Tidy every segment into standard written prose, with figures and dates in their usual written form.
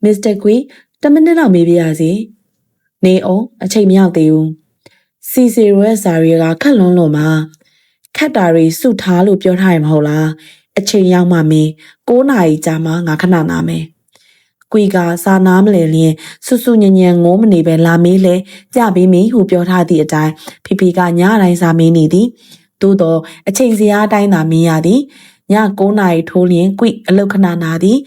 Mr. Gui 10 မိနစ်လောက်မေးပြရစီနေအောင်အချိန်မရောက်သေးဘူးစီစီရိုရဲ့ဇာရီကခက်လွန်းလွန်မှာခက်တာတွေစုထားလို့ပြောထားရမဟုတ်လားအချိန်ရောက်မှမင်း9 နာရီကြာမှငါခဏနာမယ်ကွီကစာနာမလဲလျင်ဆူဆူညံညံငိုးမနေပဲလာမေးလဲကြပေးမိဟုပြောထားသည့်အတိုင်းဖီဖီကညတိုင်းစာမေးနေသည်သို့တော့အချိန်စရာအတိုင်းသာမင်းရသည်ည9 နာရီထိုးလျင်ကွီအလုတ်ခဏနာသည်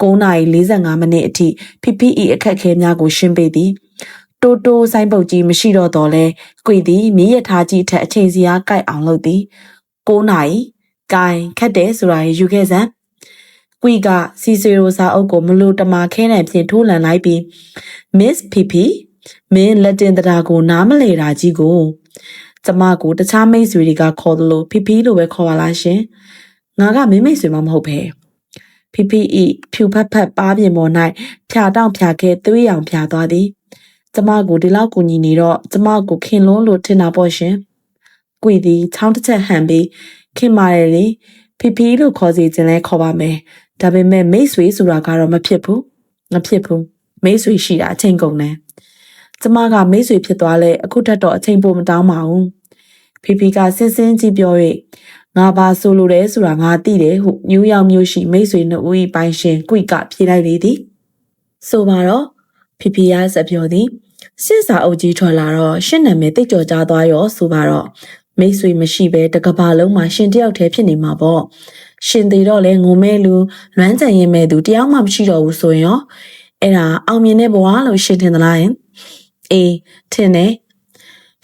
9 နာရီ 45 မိနစ်အထိဖီဖီ၏အခက်ခဲများကိုရှင်းပေးသည်တိုးတိုးဆိုင်ပုတ်ကြီးမရှိတော့တော့လဲကွေသည်မီးရထားကြီးထက်အချိန်စရာကိုက်အောင်လုပ်သည်9 နာရီကိုင်ခက်တယ်ဆိုတာယူခဲ့စမ်းကွီကစီစီရိုစာအုပ်ကိုမလို့တမာခဲနဲ့ဖြင့်ထိုးလန်လိုက်ပြီး Miss Fifi မင်းလက်တင်တရားကိုနားမလဲတာကြီးကိုကျမကိုတခြားမိတ်ဆွေတွေကခေါ်သလို Fifi လို့ပဲခေါ်ပါလားရှင်ငါကမင်းမိတ်ဆွေမှမဟုတ်ပဲFifi ဤဖြူဖက်ဖက်ပါးပြင်ပေါ်၌ဖြာတောင့်ဖြာခဲသွေးရောင်ဖြာသွားသည်ကျမကိုဒီလောက်ကူညီနေတော့ကျမကိုခင်လွန်းလို့ထင်တာပေါ့ရှင်ကွီသည်ချောင်းတစ်ချက်ဟန်ပြီးခင်မာတယ်လေFifiလို့ခေါ်စီခြင်းလဲခေါ်ပါမယ်ဒါပေမဲ့မိတ်ဆွေဆိုတာကတော့မဖြစ်ဘူးမိတ်ဆွေရှိတာအချိန်ကုန်တယ်ကျမကမိတ်ဆွေဖြစ်သွားလဲအခုထက်တော့အချိန်ပိုမတောင်းပါဘူးFifiကစင်းစင်းကြီးပြော၍ငါပါဆိုလိုတယ်ဆိုတာငါသိတယ်ဟုနယူးယောက်မြို့ရှိမိတ်ဆွေနှစ်ဦး၏ပိုင်ရှင်ကွီကဖြေလိုက်လေသည်ဆိုပါတော့Fifiကစပြောသည်စစ်စာအုပ်ကြီးထွက်လာတော့ရှင်းနာမည်တိတ်ကြော်ကြသွားရောဆိုပါတော့မိတ်ဆွေမရှိပဲတကဘာလုံးမှာရှင်တယောက်တည်းဖြစ်နေမှာပေါ့ရှင်သေးတော့လဲငုံမဲလူလွမ်းကြံရင်မဲ့သူတယောက်မှမရှိတော့ဘူးဆိုရင်ရောအဲ့ဒါအောင်မြင်တဲ့ဘဝလို့ရှင်ထင်သလားယင်အေးထင်တယ်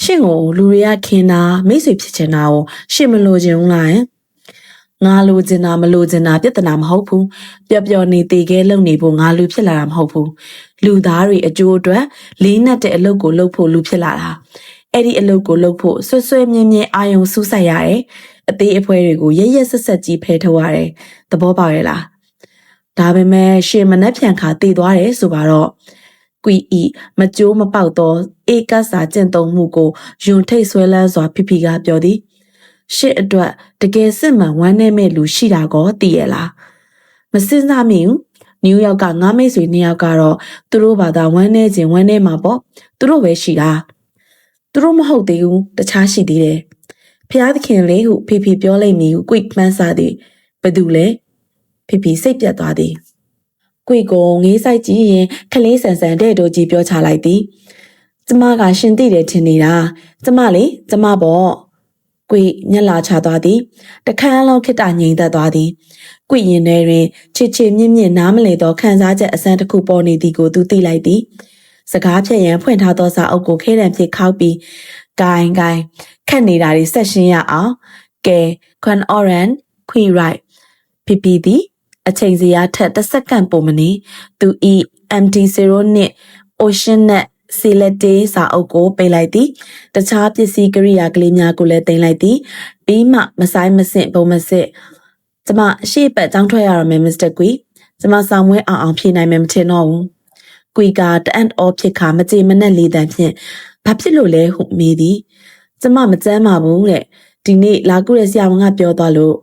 ရှင်ကိုလူတွေကခင်တာမိတ်ဆွေဖြစ်ချင်တာကိုရှင်မလို့ခြင်းဘူးလားယင်ငါလိုချင်တာမလိုချင်တာပြဿနာမဟုတ်ဘူးပျော်ပျော်နေသေးခဲလုံနေဖို့ငါလူဖြစ်လာတာမဟုတ်ဘူးလူသားတွေအကျိုးအတွက်လေးနက်တဲ့အလုပ်ကိုလုပ်ဖို့လူဖြစ်လာတာအဲ့ဒီအလုပ်ကိုလုပ်ဖို့ဆွဆွဲမြင်းမြင်းအာယုံစူးစိုက်ရတယ်အသေးအဖွဲတွေကိုရရက်ဆက်ဆက်ကြီးဖယ်ထုတ်ရတယ်သဘောပေါက်ရဲ့လားဒါပေမဲ့ရှင်မနှက်ဖြန်ခါတည်သွားတယ်ဆိုပါတော့ကွီဤမကြိုးမပေါက်သောဧကစာကျင့်သုံးမှုကိုယွန်ထိတ်ဆွဲလန်းစွာFifiကပြောသည်ရှစ်အတွက်တကယ်စစ်မှန်ဝမ်းနည်းမဲ့လူရှိတာကောသိရလားမစင်စားမိဘူးနယူးယောက်ကငါမိတ်ဆွေ2 ယောက်ကတော့သူတို့ဘာသာဝမ်းနည်းခြင်းဝမ်းနည်းမှာပေါ့သူတို့ပဲရှိတာသူတို့မဟုတ်သေးဘူးတခြားရှိသေးတယ်ဖျားသခင်လေးဟုFifiပြောလိုက်မိဟုကွိမှန်းစားသည်ဘယ်သူလဲFifiစိတ်ပြတ်သွားသည်ကွိကိုငေးဆိုင်ကြည့်ရင်ခလေးဆန်ဆန်တဲ့တို့ကြီးပြောချလိုက်သည်ကျမကရှင်သိတယ်ထင်နေတာကျမပေါ့ကွိညက်လာချသွားသည်တခန်းလုံးခိတ္တငြိမ်သက်သွားသည်ကွိရင်ထဲတွင်ချစ်ချစ်မြင့်မြင့်နားမလည်သောခံစားချက်အစမ်းတစ်ခုပေါ်နေသည်ကိုသူသိလိုက်သည်စကားဖြတ်ရန်ဖွင့်ထားသောစာအုပ်ကိုခဲတံဖြင့်ခောက်ပြီးဂိုင်းခတ်နေတာတွေဆက်ရှင်းရအောင်ကဲခွန်အော်ရန်ခွီရိုက်Fifiသည်အချိန်စရာထက်တစ်စက္ကန့်ပိုမနေသူဤ MT-0 နှင့် Ocean Net Select စာအုပ်ကိုပေးလိုက်သည်တခြားပစ္စည်းကိရိယာကလေးများကိုလည်းတင်လိုက်သည်ပြီးမှမဆိုင်မဆင့်ဘုံမစစ်ကျမရှေ့ပတ်ကြောင်းထွက်ရတော့မယ်Mr. Guiကျမဆောင်ဝဲအောင်ဖြေနိုင်မယ်မထင်တော့ဘူးGuiကတအန်အော်ဖြစ်ခါမကြေမနက်လေးတန်းဖြင့်ဘာဖြစ်လို့လဲဟုမေးသည်ကျမမကြမ်းပါဘူးတဲ့ဒီနေ့လာကုတဲ့ဆရာဝန်ကပြောသွားလို့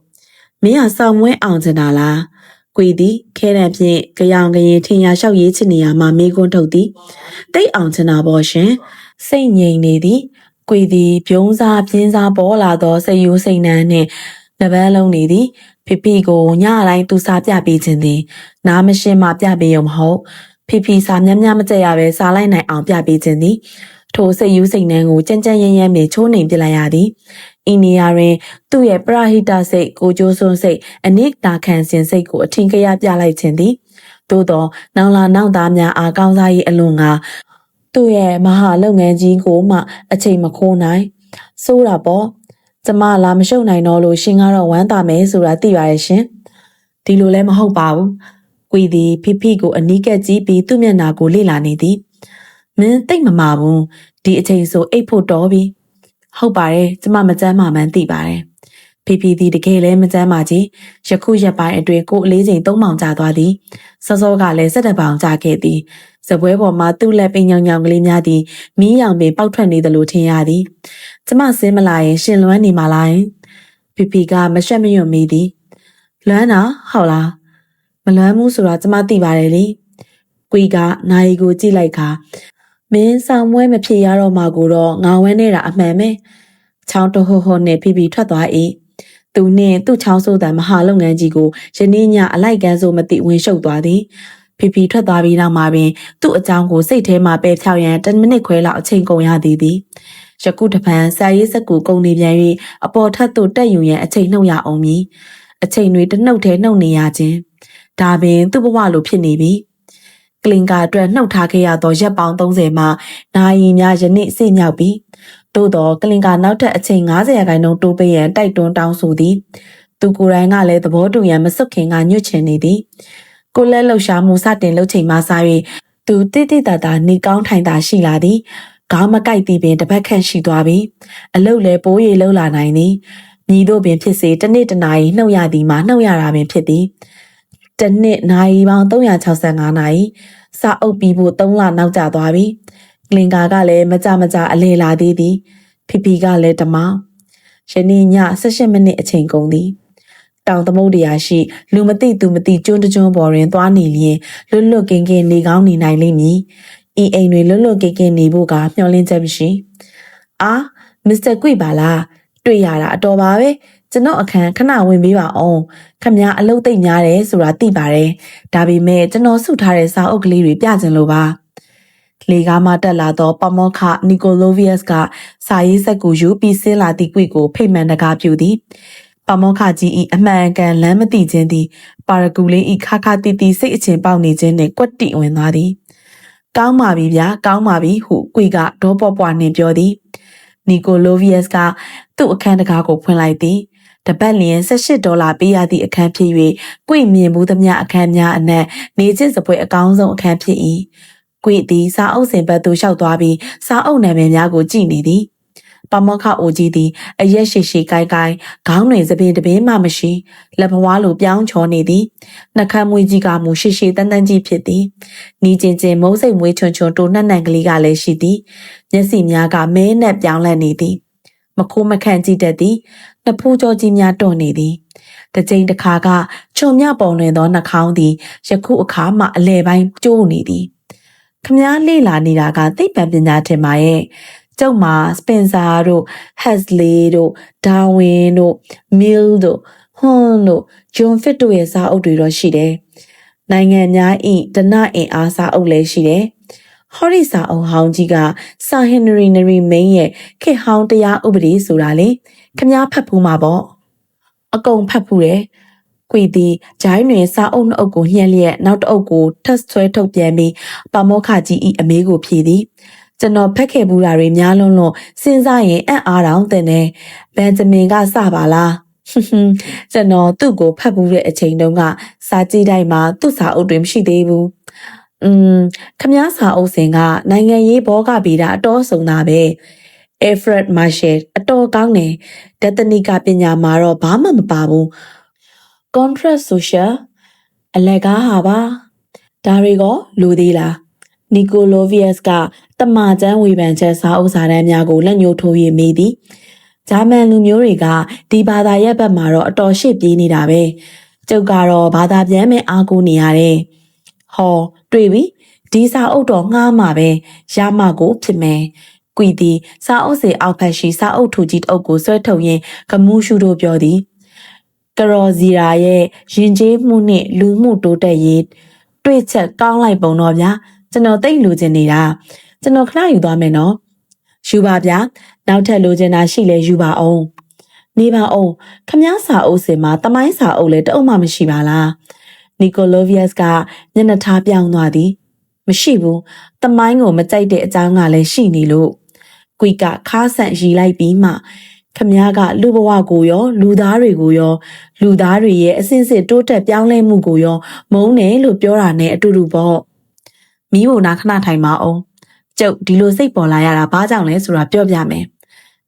မင်းကဆောင်ဝဲအောင်ချင်တာလားGuiသည်ခဲတံဖြင့်ကြောင်ကရင်ထင်ရလျှောက်ရေးချင်နေရမှမေးခွန်းထုတ်သည်တိတ်အောင်ချင်တာပေါ့ရှင်စိတ်ငြိမ်နေသည်Guiသည်ပြုံးစားပြင်းစားပေါ်လာသောစိတ်ရိုးစိတ်နှမ်းနှင့်တပန်းလုံးနေသည်Fifiကိုညတိုင်းသူစားပြပေးခြင်းသည်နားမရှင်းမှပြပေးရုံမဟုတ်Fifiစာများများမကြက်ရပဲစားလိုက်နိုင်အောင်ပြပေးခြင်းသည်ထိုစိတ်ယူစိတ်နှမ်းကိုကြမ်းကြမ်းရမ်းရမ်းနဲ့ချိုးနှိမ်ပြလိုက်ရသည်အင်းနီယာတွင်သူ့ရဲ့ပရဟိတစိတ်ကိုကျိုးစွန်းစိတ်အနိတာခံစဉ်စိတ်ကိုအထင်ကရပြလိုက်ခြင်းသည်သို့သောနောင်လာနောက်သားများအားကောင်းစားရေးအလွန်ကသူ့ရဲ့မဟာလုပ်ငန်းကြီးကိုမှအချိန်မခိုးနိုင်ဆိုးတာပေါ့ကျမလာမရှုပ်နိုင်တော့လို့ရှင်ကတော့ဝမ်းသာမယ်ဆိုတာသိပါရဲ့ရှင်ဒီလိုလည်းမဟုတ်ပါဘူးGuiသည်Fifiကိုအနီးကပ်ကြည့်ပြီးသူ့မျက်နှာကိုလေ့လာနေသည်မင်းသိပ်မမာဘူးဒီအချိန်ဆိုအိတ်ဖို့တော်ပြီဟုတ်ပါတယ်ကျမမကြမ်းမှမှန်းသိပါတယ်Fifiသည်တကယ်လည်းမကြမ်းပါကြီးယခုရက်ပိုင်းအတွင်းကိုအလေးချိန်3ပေါင်ကျသွားသည်စောစောကလည်း17ပေါင်ကျခဲ့သည်စပွဲပေါ်မှာသူ့လက်ပိန်ညောင်ညောင်ကလေးများသည်မီးရောင်ပင်ပေါက်ထွက်နေသလိုထင်ရသည်ကျမစင်းမလာရင်ရှင်လွမ်းနေမှာလားFifiကမရှက်မရွံ့မိသည်လွမ်းတာဟုတ်လားမလွမ်းဘူးဆိုတာကျမသိပါတယ်လေ ကွေကနိုင်ကိုကြည့်လိုက်ကမင်းဆောင်မွဲမဖြစ်ရတော့မှကိုတော့ငါဝဲနေတာအမှန်ပဲချောင်းတဟိုဟိုနဲ့ဖိဖိထွက်သွား၏သူနှင့်သူ့ချောင်းဆိုးတဲ့မဟာလုပ်ငန်းကြီးကိုယနေ့ညအလိုက်ကန်းဆိုမသိဝင်ရှုပ်သွားသည်ဖိဖိထွက်သွားပြီးနောက်မှာပင်သူ့အကြောင်းကိုစိတ်ထဲမှာပယ်ဖြောက်ရန်10မိနစ်ခွဲလောက်အချိန်ကုန်ရသည်ယခုတပံစာရေးစက်ကိုကုန်နေပြန်၍အပေါ်ထပ်သို့တက်ယူရန်အချိန်နှုတ်ရအောင်မည်အချိန်တွေတစ်နှုတ်ထဲနှုတ်နေရခြင်းဒါပင်သူ့ဘဝလိုဖြစ်နေပြီကလင်ကာအတွက်နှုတ်ထားခဲ့ရသောရက်ပေါင်း30မှာနိုင်ရီများယနေ့စိမြောက်ပြီးသို့တော့ကလင်ကာနောက်ထပ်အချိန်90ရာခိုင်နှုန်းတိုးပေးရန်တိုက်တွန်းတောင်းဆိုသည်သူကိုယ်တိုင်ကလည်းသဘောတူရန်မစွတ်ခင်ကညွှတ်ချင်နေသည်ကိုလက်လှူရှာမှုစတင်လုပ်ချိန်မှစ၍သူတိတိတတာနေကောင်းထိုင်တာရှိလာသည်ခေါင်းမကိုက်သည်ပင်တပတ်ခန့်ရှိသွားပြီအလုတ်လည်းပိုးရီလှုပ်လာနိုင်သည်မြည်တို့ပင်ဖြစ်စေတစ်နေ့တစ်နာရီနှုတ်ရသည်မှာနှုတ်ရတာပင်ဖြစ်သည်တစ်နှစ်နာရီပေါင်း365နာရီစာအုပ်ပြီးဖို့3လနောက်ကျသွားပြီကလင်ကာကလည်းမကြအလေလာသေးသည်ဖိဖိကလည်းတမောင်ယနေ့ည18မိနစ်အချိန်ကုန်သည်တောင်သမုဒ္ဒရာရှိလူမသိသူမသိကျွန်းတကျွန်းပေါ်တွင်သွားနေလျင်လွတ်ကင်းနေကောင်းနေနိုင်လိမ့်မည်ဤအိမ်တွေလွတ်ကင်းနေဖို့ကမျှော်လင့်ချက်မရှိအာမစ္စတာကွိပါလားတွေ့ရတာအတော်ပါပဲကျွန်တော်အခန်းခဏဝင်ပေးပါအောင်ခမများအလုပ်သိမ့်များတယ်ဆိုတာသိပါတယ်ဒါပေမဲ့ကျွန်တော်စုထားတဲ့စာအုပ်ကလေးတွေပြချင်လို့ပါလေကားမှတက်လာသောပမောခနီကိုလိုဗီယက်စ်ကစာရေးစက်ကိုယူပြီးဆင်းလာသည့်ကွိကိုဖိတ်မှန်တကားပြူသည်ပမောခကြီး၏အမှန်ကန်လမ်းမသိခြင်းသည်ပါရဂူလေး၏ခါခါတီတီစိတ်အချင်းပေါက်နေခြင်းနှင့်ကွက်တိဝင်သွားသည်ကောင်းပါပြီဗျာကောင်းပါပြီဟုကွိကဒေါပွားပွားနှင့်ပြောသည်နီကိုလိုဗီယက်စ်ကသူ့အခန်းတကားကိုဖွင့်လိုက်သည်တပတ်လျင်$18ပေးရသည့်အခန်းဖြစ်၍ကွိမြင်မှုသမျှအခန်းများအနက်နေချင်းစပွဲအကောင်းဆုံးအခန်းဖြစ်၏ကွိသည်စာအုပ်စင်ဘက်သို့လျှောက်သွားပြီးစာအုပ်နာမည်များကိုကြည့်နေသည်ပမောက္ခအိုကြီးသည်အရက်ရှိရှိကိုက်ကိုက်ခေါင်းတွင်သပင်တပင်မှမရှိလက်ဘဝလိုပြောင်းချောနေသည်နှခမ်းမွေးကြီးကမူရှိရှိတန်းတန်းကြီးဖြစ်သည်နီးချင်းမုံစိတ်မွေးချွန်တိုနှက်နှံကလေးကလည်းရှိသည်မျက်စိများကမဲနဲ့ပြောင်းလဲနေသည်မခိုးမခန့်ကြည့်တတ်သည်နှစ်ဖူးကြောကြီးများတွန့်နေသည်တစ်ချိန်တစ်ခါကခြုံမြပေါ်လွင်သောနှာခေါင်းသည်ယခုအခါမှအလဲပိုင်းကျိုးနေသည်ခမားလေးလာနေတာကသိပ္ပံပညာထင်ပါရဲ့ကျုပ်မှာစပင်ဆာတို့ဟက်စ်လီတို့ဒါဝင်တို့မီလ်တို့ဟွန်တို့ဂျွန်ဖစ်တို့ရဲ့စာအုပ်တွေတော့ရှိတယ်နိုင်ငံများ၏ဒနအင်အားစာအုပ်လည်းရှိတယ်ဟော်ရီစာအုပ်ဟောင်းကြီးကဆာဟင်နရီနရီမိန်ရဲ့ခေတ်ဟောင်းတရားဥပဒေဆိုတာလေခမားဖတ်ဖူးမှာပေါ့အကုန်ဖတ်ဖူးတယ်ကွေသည်ဂျိုင်းတွင်စာအုပ်နှစ်အုပ်ကိုညှက်လျက်နောက်တစ်အုပ်ကိုထပ်ဆွဲထုတ်ပြန်ပြီးပါမောက္ခကြီး၏အမေးကိုဖြေသည်ကျွန်တော်ဖက်ခဲ့ဘူးတာတွေများလွန်းစဉ်းစားရင်အံ့အားတောင်တင်တယ်ဘန်ဂျမင်ကစပါလားကျွန်တော်သူ့ကိုဖတ်ဘူးတဲ့အချိန်တုန်းကစာကြည့်တိုင်းမှာသူ့စာအုပ်တွေမရှိသေးဘူးခမားစာအုပ်စဉ်ကနိုင်ငံရေးဘောကဗီတာအတော်ဆုံးတာပဲAlfred Marshall အတော်ကောင်းတယ်ဒသနိကပညာမှာတော့ဘာမှမပါဘူး Contract Social အလကားဟာပါဒါတွေကလူသေးလားနီကိုလိုဗီယက်စ်ကတမန်ကျန်းဝေဖန်ချက်စာအုပ်စာတမ်းများကိုလက်ညှိုးထိုး၍မေးသည်ဂျာမန်လူမျိုးတွေကဒီဘာသာရပ်ဘက်မှာတော့အတော်ရှေ့ပြေးနေတာပဲကျုပ်ကတော့ဘာသာပြန်မဲ့အားကိုးနေရတယ်ဟောတွေ့ပြီဒီစာအုပ်တော့ငှားမှာပဲရမကိုဖြစ်မယ်ကွီသည်စာအုပ်စီအောက်ဖက်ရှိစာအုပ်ထူကြီးတအုပ်ကိုဆွဲထုတ်ရင်းကမူးရှုတို့ပြောသည်ကရော်ဇီရာရဲ့ရင်ကျေးမှုနှင့်လူမှုတိုးတက်ရေးတွေ့ချက်ကောင်းလိုက်ပုံတော့ဗျာကျွန်တော်သိလူချင်နေတာကျွန်တော်ခဏယူသွားမယ်နော်ယူပါဗျာနောက်ထပ်လိုချင်တာရှိလဲယူပါအောင်နေပါအောင်ခမားစာအုပ်စင်မှာတမိုင်းစာအုပ်လည်းတအုပ်မှမရှိပါလားနီကိုလိုဗီယက်စ်ကမျက်နှာထားပြောင်းသွားသည်မရှိဘူးတမိုင်းကိုမကြိုက်တဲ့အကြောင်းကလည်းရှိနေလို့ကွီကခါဆန့်ရီလိုက်ပြီးမှခမားကလူဘဝကိုရောလူသားတွေကိုရောလူသားတွေရဲ့အစဉ်စဉ်တိုးတက်ပြောင်းလဲမှုကိုရောမုန်းတယ်လို့ပြောတာနဲ့အတူတူပေါ့မီးကိုနာခဏထိုင်ပါအောင်ကျုပ်ဒီလိုစိတ်ပေါ်လာရတာဘာကြောင့်လဲဆိုတာပြောပြမယ်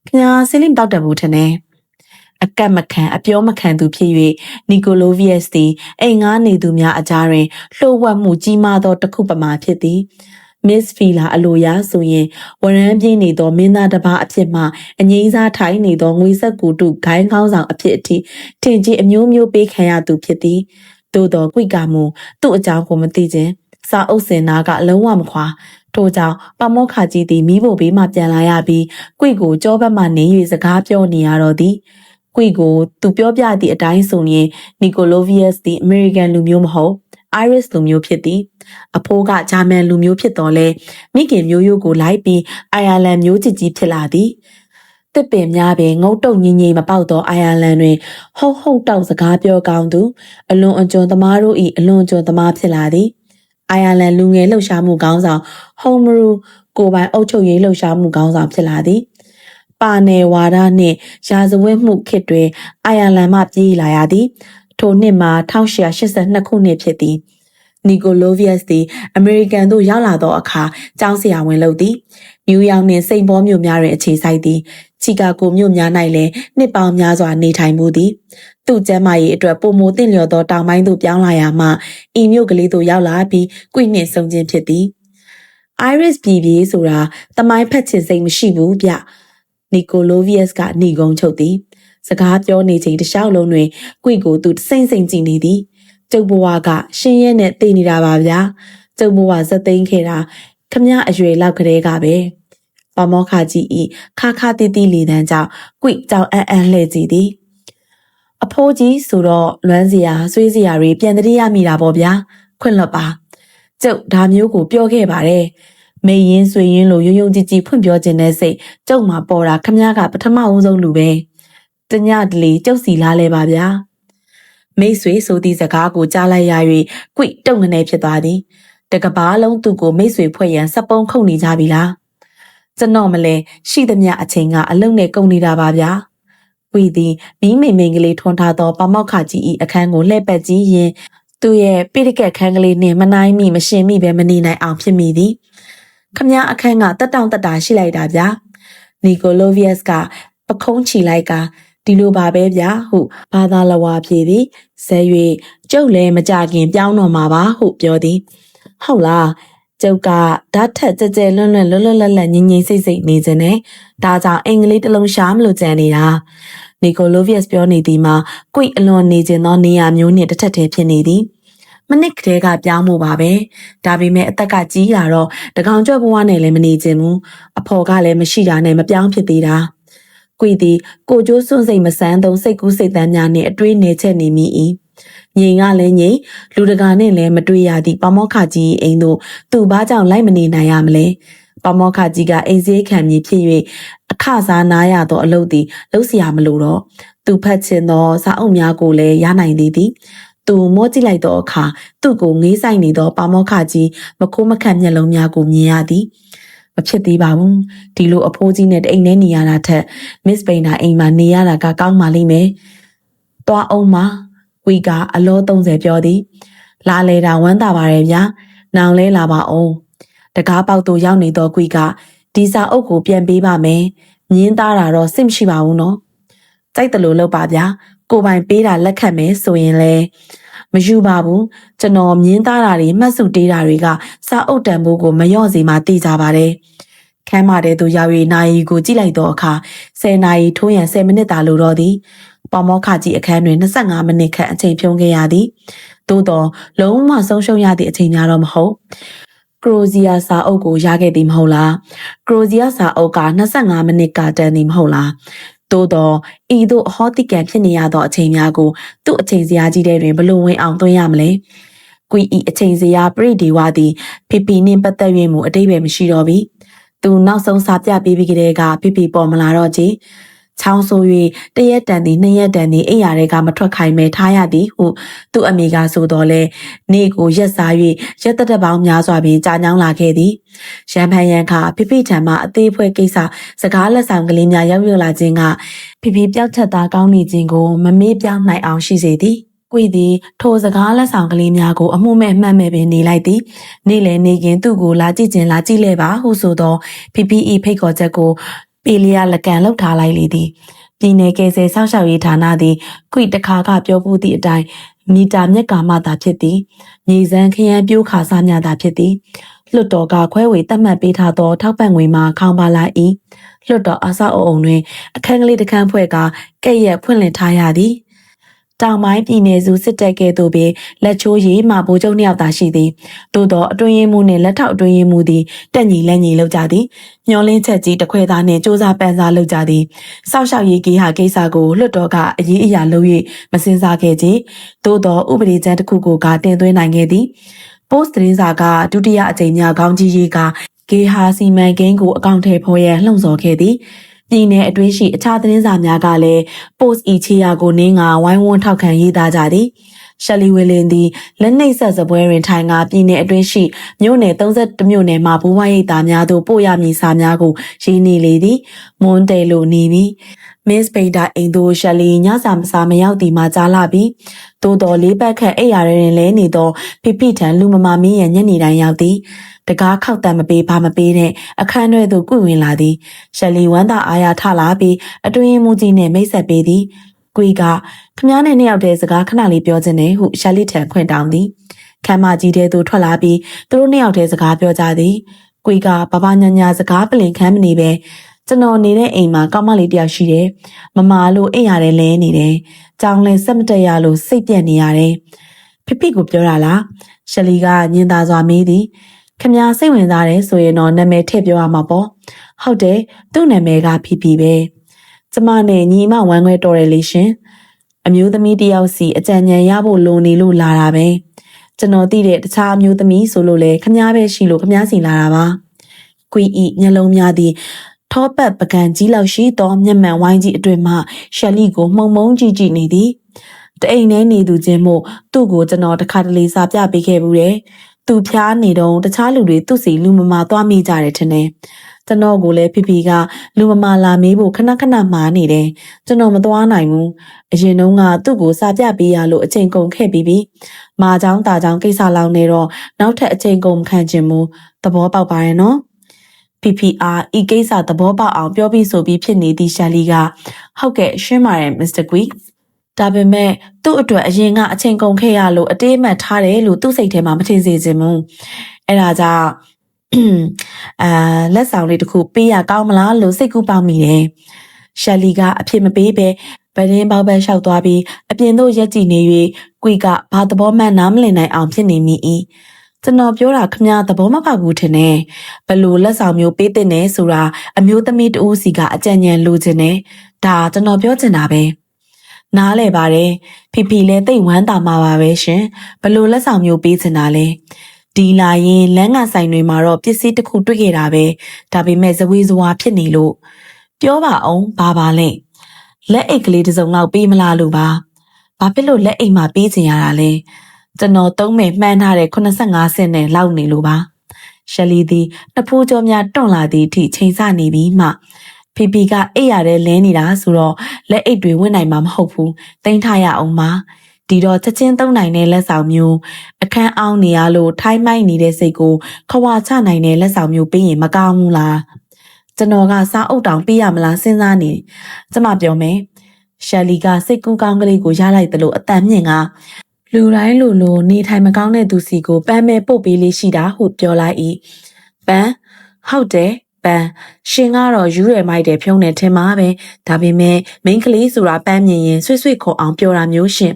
ခင်ဗျာဆင်းလင်းတောက်တဘူးထင်တယ်အကတ်မခံအပြောမခံသူဖြစ်၍နီကိုလိုဗီယက်စ်သည်အိမ်ငါးနေသူများအကြားတွင်လှုပ်ဝက်မှုကြီးမားသောတစ်ခုပမာဖြစ်သည်မစ်ဖီလာအလိုရာဆိုရင်ဝရမ်းပြင်းနေသောမင်းသားတစ်ပါးအဖြစ်မှအငိမ့်စားထိုင်နေသောငွေဆက်ကူတုဂိုင်းကောင်းဆောင်အဖြစ်အထိထင်ကြီးအမျိုးမျိုးပေးခံရသူဖြစ်သည်သို့တော်ကွိကမူသူ့အကြောင်းကိုမသိခြင်း စာအုပ်စင်နာကအလုံးဝမခွာထို့ကြောင့်ပမောက္ခကြီးသည်မိဖို့ဘေးမှပြန်လာရပြီးကွိကိုကြောဘက်မှနေ၍စကားပြောနေရတော့သည်ကွိကိုသူပြောပြသည့်အတိုင်းဆိုရင်နီကိုလိုဗီယက်စ်သည်အမေရိကန်လူမျိုးမဟုတ်အိုင်ရစ်လူမျိုးဖြစ်သည်အဖိုးကဂျာမန်လူမျိုးဖြစ်တော်လဲမိခင်မျိုးရိုးကိုလိုက်ပြီးအိုင်ယာလန်မျိုးချစ်ကြီးဖြစ်လာသည်တစ်ပင်များပင်ငုတ်တုတ်ငိမ့်ငိမ့်မပေါက်သောအိုင်ယာလန်တွင်ဟုတ်တောက်စကားပြောကောင်းသူအလွန်အကျွံသမားတို့၏အလွန်အကျွံသမားဖြစ်လာသည်အိုင်ယာလန်လူငယ်လှုပ်ရှားမှုခေါင်းဆောင်ဟော်မရူကိုပိုင်အုပ်ချုပ်ရေးလှုပ်ရှားမှုခေါင်းဆောင်ဖြစ်လာသည်ပါနယ်ဝါဒနှင့်ရာဇဝတ်မှုခေတ်တွင်အိုင်ယာလန်မှပြေးလာရသည်ထိုနှစ်မှာ1882ခုနှစ်ဖြစ်သည်နီကိုလိုဗီယက်စ်သည်အမေရိကန်သို့ရောက်လာသောအခါကျောင်းဆရာဝန်လုပ်သည်နယူးယောက်နှင့်စိန့်ပေါမြို့များတွင်အခြေစိုက်သည်ချီကာဂိုမြို့များ၌လည်းနှစ်ပေါင်းများစွာနေထိုင်မှုသည်သူ့ကျမ်းမာရေးအတွက်ပုံမိုသင့်လျော်သောတောင်ပိုင်းသို့ပြောင်းလာရမှဤမြို့ကလေးသို့ရောက်လာပြီးကွိနှင့်ဆုံခြင်းဖြစ်သည်အိုင်ရစ်ပြည်ပြေးဆိုတာတမိုင်းဖက်ချင်စိတ်မရှိဘူးဗျနီကိုလိုဗီယက်စ်ကနှီကုံချုပ်သည်စကားပြောနေချိန်တစ်လျှောက်လုံးတွင်ကွိကိုသူစိမ့်ကြည့်နေသည်ကျုပ်ဘဝကရှင်ရဲနဲ့တည်နေတာပါဗျာကျုပ်ဘဝဇက်သိမ်းခဲ့တာခမအရွယ်လောက်ကလေးကပဲပမောက္ခကြီးဤခါခါတီးတီးလေတန်းကြောင့်ကွိကြောင်အံ့လှဲ့ကြည့်သည်အဖိုးကြီးဆိုတော့လွမ်းစရာဆွေးစရာတွေပြန်တည်းရမိတာပေါ့ဗျာခွင့်လွတ်ပါကျုပ်ဒါမျိုးကိုပြောခဲ့ပါတယ်မေးရင်ဆွေရင်လိုရုံကြည်ဖွင့်ပြောခြင်းနဲ့စိတ်ကျုပ်မှာပေါ်တာခမကပထမဦးဆုံးလူပဲတညတလေကျုပ်စီလားလဲပါဗျာမိတ်ဆွေဆိုသည့်စကားကိုကြားလိုက်ရ၍ကွိတုံငနေဖြစ်သွားသည်တကဘာလုံးသူ့ကိုမိတ်ဆွေဖွဲ့ရန်စက်ပုံးခုန်နေကြပြီလားကျွန်တော်မလဲရှိသမျှအချိန်ကအလုံးနဲ့ကုန်နေတာပါဗျာကွိသည်မိမိန်ကလေးထွန်းထားသောပမောက္ခကြီး၏အခန်းကိုလှည့်ပတ်ကြည့်ရင်သူရဲ့ပိဋကတ်ခန်းကလေးနှင့်မနိုင်မိမရှင်မိပဲမနေနိုင်အောင်ဖြစ်မိသည်ခမအခန်းကတက်တောင့်တက်တာရှိလိုက်တာဗျာနီကိုလိုဗီယက်စ်ကပခုံးချီလိုက်ကဒီလိုပါပဲဗျာဟုဘာသာလဝါဖြေသည်ဇဲ၍ကျုပ်လည်းမကြခင်ပြောင်းတော့မှာပါဟုပြောသည်ဟုတ်လားကျုပ်ကဓာတ်ထက်ကြဲကြဲလွန်းလွန်းလွတ်လွတ်လပ်လပ်ငြိမ်ငြိမ်စိတ်စိတ်နေခြင်းနဲ့ဒါကြောင့်အင်္ဂလိပ်တစ်လုံးရှားမလို့ကြံနေတာနီကိုလိုဗီယက်စ်ပြောနေသည်မှာကွိအလွန်နေခြင်းသောနေရာမျိုးနှင့်တစ်ထက်တည်းဖြစ်နေသည်မနစ်ကလေးကပြောင်းမှုပါပဲဒါပေမဲ့အသက်ကကြီးလာတော့တကောင်ကျွတ်ဘဝနဲ့လည်းမနေခြင်းဘူးအဖော်ကလည်းမရှိတာနဲ့မပြောင်းဖြစ်သေးတာကွေသည်ကိုကျိုးစွန့်စိတ်မဆန်းသုံးစိတ်ကူးစိတ်တမ်းများနှင့်အတွေးနေချက်နေမိ၏ငြိမ်ကလည်းငြိမ်လူတကာနဲ့လည်းမတွေ့ရသည့်ပမောက္ခကြီးအိမ်သို့သူဘာကြောင့်လိုက်မနေနိုင်ရမလဲပမောက္ခကြီးကအိမ်စည်းခံမည်ဖြစ်၍အခစားနားရသောအလုပ်သည်လုပ်เสียမလို့တော့သူဖတ်ချင်သောစာအုပ်များကိုလည်းရနိုင်သေးသည်သူမောကြည့်လိုက်သောအခါသူ့ကိုငေးဆိုင်နေသောပမောက္ခကြီးမခိုးမခန့်မျက်လုံးများကိုမြင်ရသည်မဖြစ်သေးပါဘူးဒီလိုအဖိုးကြီးနဲ့အိမ်ထဲနေရတာထက်မစ်ပိန်နာအိမ်မှာနေရတာကကောင်းပါလိမ့်မယ်တွားအောင်ပါဝီကအလော30ပြောသည်လာလေတာဝမ်းသာပါရဲ့ဗျာနောင်လဲလာပါအောင်တကားပေါက်သို့ရောက်နေသောကွီကဒီစာအုပ်ကိုပြန်ပေးပါမယ်ညင်းသားတာတော့စိတ်မရှိပါဘူးနော်ကြိုက်တယ်လို့လုပ်ပါဗျာကိုပိုင်ပေးတာလက်ခံမယ်ဆိုရင်လဲမယူပါဘူးကျွန်တော်မြင်းသားတာတွေမှတ်စုတေးတာတွေကစာအုပ်တန်ဖိုးကိုမလျော့စေမှသိကြပါတယ်ခမ်းမတဲ့သူရောက်၍နာရီကိုကြည့်လိုက်တော့အခါ10နာရီထိုးရန်10မိနစ်သာလိုတော့သည်ပမောက္ခကြီးအခန်းတွင်25မိနစ်ခန့်အချိန်ဖြုံးခဲ့ရသည်သို့တော့လုံးဝဆုံးရှုံးရသည့်အချိန်များတော့မဟုတ်ကရိုဇီယာစာအုပ်ကိုရခဲ့သည်မဟုတ်လားကရိုဇီယာစာအုပ်က25မိနစ်ကတန်သည်မဟုတ်လားသို့တော့ဤသို့ဟောတိကန်ဖြစ်နေရသောအချိန်များကိုသူ့အချိန်စရာကြီးတဲ့တွင်ဘလို့ဝင်အောင်သွင်းရမလဲကွီဤအချိန်စရာပရိဒီဝါသည်ဖီဖီနှင့်ပတ်သက်၍မူအတိတ်ပဲမရှိတော့ပြီသူနောက်ဆုံးစာပြပေးပြီးကလေးကဖီဖီပေါ်မလာတော့ချေချောင်းဆို၍တရက်တန်သည်နှစ်ရက်တန်သည်အိယာတွေကမထွက်ခိုင်းမဲထားရသည်ဟုသူ့အမိကဆိုတော့လဲနေကိုရက်စား၍ရက်သက်ပေါင်းများစွာပင်ကြာညောင်းလာခဲ့သည်ရန်ဖန်ရန်ခါဖိဖိထံမှအသေးဖွဲကိစ္စစကားလက်ဆောင်ကလေးများရောက်ရောက်လာခြင်းကဖိဖိပြောက်ထက်သားကောင်းနေခြင်းကိုမမေ့ပြောင်းနိုင်အောင်ရှိစေသည်ကွေသည်ထိုစကားလက်ဆောင်ကလေးများကိုအမှုမဲ့မှတ်မဲ့ပင်နေလိုက်သည်နေ့လည်နေခင်သူ့ကိုလာကြည့်ခြင်းလာကြည့်လဲပါဟုဆိုသောဖိဖိဤဖိတ်ခေါ်ချက်ကိုပီလီယာလက်ကန်လောက်ထားလိုက်လေသည်ပြည်နယ်ကယ်ဆယ်ဆောက်ရှောက်ရေးဌာနသည်ခွိတခါကပြောပူးသည့်အတိုင်းမီတာမြက်ကမှသာဖြစ်သည်မြေစမ်းခရမ်းပြိုးခါစားများသာဖြစ်သည်လွတ်တော်ကခွဲဝေသတ်မှတ်ပေးထားသောထောက်ပံ့ငွေမှာခေါင်းပါလာ၏လွတ်တော်အဆောက်အုံတွင်အခန်းကလေးတစ်ခန်းဖွဲ့ကကဲ့ရဲ့ဖွင့်လှစ်ထားရသည် တောင်ပိုင်းပြည်နယ်စုစစ်တပ်ကဲ့သို့ပင်လက်ချိုးရည်မှဗိုလ်ချုပ်နှစ်ယောက်သာရှိသည်သို့သောအတွင်းရင်မှုနှင့်လက်ထောက်အတွင်းရင်မှုသည်တက်ညီလက်ညီလုပ်ကြသည်မျောလင်းချက်ကြီးတစ်ခွဲသားနှင့်စ조사ပန်းစားလုပ်ကြသည်စောက်ရှောက်ရေးကိစ္စကိုလွတ်တော်ကအရေးအရာလုပ်၍မစင်စားခဲ့ကြသို့သောဥပဒေကြမ်းတစ်ခုကိုကတင်သွင်းနိုင်ခဲ့သည်post သတင်းစာကဒုတိယအကြိမ်မြောက်ခေါင်းကြီးရေးကဂေဟာစီမံကိန်းကိုအကောင့်ထဲဖော်ရန်လှုံ့ဆော်ခဲ့သည်ပြည်내အတွင်းရှိအခြားသတင်းစာများကလည်း post ဤချေရာကိုနင်းကဝိုင်းဝန်းထောက်ခံရေးသားကြသည်ရှယ်လီဝီလင်သည်လက်နှိပ်ဆက်စပွဲတွင်ထိုင်ကပြည်내အတွင်းရှိမြို့နယ်31မြို့နယ်မှဘိုးဘွားရိပ်သားများသို့ပို့ရမည်စာများကိုရေးနေလေသည်မွန်းတယ်လို့နေပြီးမစ်ပိန်တာအိမ်သို့ရှယ်လီညစာမစားမရောက်သည်မှကြားလာပြီးသို့တော်လေးပတ်ခန့်အိပ်ရာတွင်လဲနေသောဖိဖိထံလူမမာမင်းရဲ့ညနေတိုင်းရောက်သည်တကားခောက်တံမပေးဘာမပေးနဲ့အခန်းထဲသို့ကုဝင်လာသည်ရှယ်လီဝမ်းသာအားရထလာပြီးအတွင်းမှုကြီးနှင့်မိတ်ဆက်ပေးသည်ကွေကခမားနဲ့နှစ်ယောက်တည်းစကားခဏလေးပြောခြင်းနဲ့ဟုရှာလီထံခွင့်တောင်းသည်ခမ်းမကြီးထဲသို့ထွက်လာပြီးသူတို့နှစ်ယောက်တည်းစကားပြောကြသည်ကွေကဘာဘာညာညာစကားပလင်ခမ်းမနေပဲကျွန်တော်နေတဲ့အိမ်မှာကောင်းမလေးတယောက်ရှိတယ်မမာလို့အိမ်ရတယ်လဲနေတယ်ကြောင်လဲစက်မတက်ရလို့စိတ်ပြက်နေရတယ်ဖိဖိကိုပြောတာလားရှယ်လီကညင်သာစွာမေးသည်ခမစိတ်ဝင်စားတယ်ဆိုရင်တော့နာမည်ထည့်ပြောရမှာပေါ့ဟုတ်တယ်သူ့နာမည်ကဖိဖိပဲကျမနဲ့ညီမဝမ်းခွဲတော်တယ်လေရှင်အမျိုးသမီးတယောက်စီအကြံဉာဏ်ရဖို့လိုနေလို့လာတာပဲကျွန်တော်သိတဲ့တခြားအမျိုးသမီးဆိုလို့လေခမပဲရှိလို့ခမစီလာတာပါကွီဤမျက်လုံးများသည်ထောပတ်ပကံကြီးလောက်ရှိသောမျက်မှန်ဝိုင်းကြီးအတွင်မှရှယ်လီကိုမှုံမုံကြည့်ကြည့်နေသည်တအိမ်ထဲနေသူချင်းမို့သူ့ကိုကျွန်တော်တစ်ခါတလေစာပြပေးခဲ့ဘူးတယ်သူဖျားနေတော့တခြားလူတွေသူ့စီလူမမာသွားမိကြတယ်ထင်တယ်ကျွန်တော်ကိုလည်းဖိဖိကလူမမာလာမေးဖို့ခဏခဏမှားနေတယ်ကျွန်တော်မသွားနိုင်ဘူးအရင်တုန်းကသူ့ကိုစာပြပေးရလို့အချိန်ကုန်ခဲ့ပြီးမာချောင်းတာချောင်းကိစ္စလောက်နေတော့နောက်ထပ်အချိန်ကုန်မခံချင်ဘူးသဘောပေါက်ပါရဲ့နော်PPR ဤကိစ္စသဘောပေါက်အောင်ပြောပြီးဆိုပြီးဖြစ်နေသည့်ရှာလီကဟုတ်ကဲ့ရှင်းပါတယ်မစ္စတာကွီဒါပေမဲ့သူ့အတွက်အရင်ကအချိန်ကုန်ခဲ့ရလို့အတေးအမှတ်ထားတယ်လို့သူ့စိတ်ထဲမှာမထင်စေချင်ဘူးအဲ့ဒါကြောင့်လက်ဆောင်လေးတစ်ခုပေးရကောင်းမလားလို့စိတ်ကူးပေါက်မိတယ်ရှယ်လီကအဖြစ်မပေးပဲဗဒင်းပေါက်ပဲလျှောက်သွားပြီးအပြင်သို့ရက်ကြည့်နေ၍ကွီကဘာသဘောမှန်းနားမလည်နိုင်အောင်ဖြစ်နေမိ၏ကျွန်တော်ပြောတာခမသဘောမပေါက်ဘူးထင်တယ်ဘလို့လက်ဆောင်မျိုးပေးတဲ့နဲ့ဆိုတာအမျိုးသမီးတဦးစီကအကြံဉာဏ်လိုချင်တယ်ဒါကျွန်တော်ပြောချင်တာပဲနားလဲပါတယ်ဖိဖိလဲတိတ်ဝမ်းသာမှာပါပဲရှင်ဘလို့လက်ဆောင်မျိုးပေးချင်တာလဲဒီလာရင်လမ်းကဆိုင်တွေမှာတော့ပစ္စည်းတစ်ခုတွေ့ခဲ့တာပဲဒါပေမဲ့ဇဝေဇဝါဖြစ်နေလို့ပြောပါအောင်ဘာလဲလက်အိတ်ကလေးတစ်စုံလောက်ပေးမလားလို့ပါဘာဖြစ်လို့လက်အိတ်မှာပေးချင်ရတာလဲကျွန်တော်သုံးမယ်မှန်းထားတဲ့85ဆင့်နဲ့လောက်နေလို့ပါရှယ်လီသည်နှစ်ဖူးကြောများတွန့်လာသည့်အထိချိန်ဆနေပြီးမှဖိဖိကအိတ်ရတဲ့လင်းနေတာဆိုတော့လက်အိတ်တွေဝင်နိုင်မှာမဟုတ်ဘူးတင်ထားရအောင်ပါဒီတော့ချက်ချင်းသုံးနိုင်တဲ့လက်ဆောင်မျိုးအခန်းအောင်နေရလို့ထိုင်းမိုက်နေတဲ့စိတ်ကိုခွာချနိုင်တဲ့လက်ဆောင်မျိုးပေးရင်မကောင်းဘူးလားကျွန်တော်ကစားအုပ်တောင်ပေးရမလားစဉ်းစားနေကျမပြောမယ်ရှယ်လီကစိတ်ကူးကောင်းကလေးကိုရလိုက်သလိုအတန်မြင့်ကလူတိုင်းလိုနေထိုင်မကောင်းတဲ့သူစီကိုပန်းမဲပို့ပေးလေးရှိတာဟုပြောလိုက်၏ပန်းဟုတ်တယ်ပန်းရှင်ကတော့ယူရယ်မိုက်တယ်ဖြုံးတယ်ထင်မှာပဲဒါပေမဲ့မိန်းကလေးဆိုတာပန်းမြင်ရင်ဆွဆွခေါ်အောင်ပြောတာမျိုးရှင်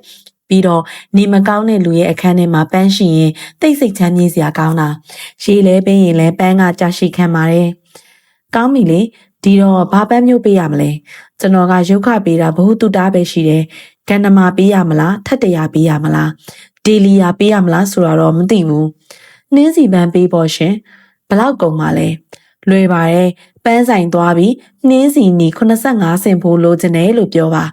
ပြီးတော့နေမကောင်းတဲ့လူရဲ့အခန်းထဲမှာပန်းရှိရင်တိတ်ဆိတ်ချမ်းမြေ့စရာကောင်းတာရေလဲပင်းရင်လဲပန်းကကြာရှိခံပါတယ်ကောင်းပြီလေဒီတော့ဘာပန်းမျိုးပေးရမလဲကျွန်တော်ကရုပ်ခပေးတာဘ ഹു တုတာပဲရှိတယ်ကန္နမာပေးရမလားထက်တရာပေးရမလားဒေလီယာပေးရမလားဆိုတာတော့မသိဘူးနှင်းစီပန်းပေးဖို့ရှင်ဘလောက်ကုန်ပါလဲလွယ်ပါတယ်ပန်းဆိုင်သွားပြီးနှင်းစီနီ85ဆင့်ဖို့လိုချင်တယ်လို့ပြောပါ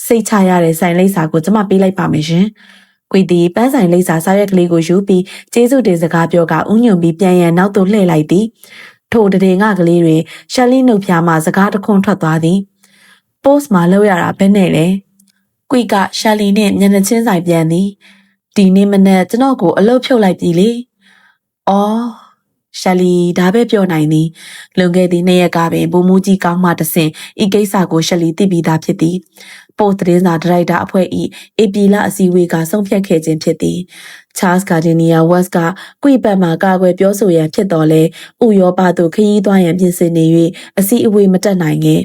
စိတ်ချရတဲ့ဆိုင်လိပ်စာကိုကျမပေးလိုက်ပါမယ်ရှင်ကွီတီပန်းဆိုင်လိပ်စာစာရွက်ကလေးကိုယူပြီးကျေးဇူးတင်စကားပြောကဥညွန်ပြီးပြန်ရန်နောက်သို့လှည့်လိုက်သည်ထိုတည်ငါကလေးတွေရှယ်လီနှုတ်ဖျားမှစကားတခွန်းထွက်သွားသည် post မှာလောက်ရတာဘယ်နဲ့လဲကွီကရှယ်လီနဲ့မျက်နှာချင်းဆိုင်ပြန်သည်ဒီနေ့မနက်ကျွန်တော်ကိုအလုပ်ဖြုတ်လိုက်ပြီလေအော် ရှယ်လီဒါပဲပြောနိုင်သည်လွန်ခဲ့သည့်2ရက်ကပင်ဘိုးမူကြီးကောင်းမှတဆင်ဤကိစ္စကိုရှယ်လီသိပြီးသားဖြစ်သည်ပို့သတင်းစာဒါရိုက်တာအဖွဲ့၏အေပီလာအစည်းအဝေးကဆုံးဖြတ်ခဲ့ခြင်းဖြစ်သည်ချားစ်ဂါဒီနီယာဝက်စ်ကကွီပတ်မှာကာကွယ်ပြောဆိုရန်ဖြစ်တော်လဲဥရောပသို့ခရီးသွားရန်ပြင်ဆင်နေ၍အစည်းအဝေးမတက်နိုင်ခဲ့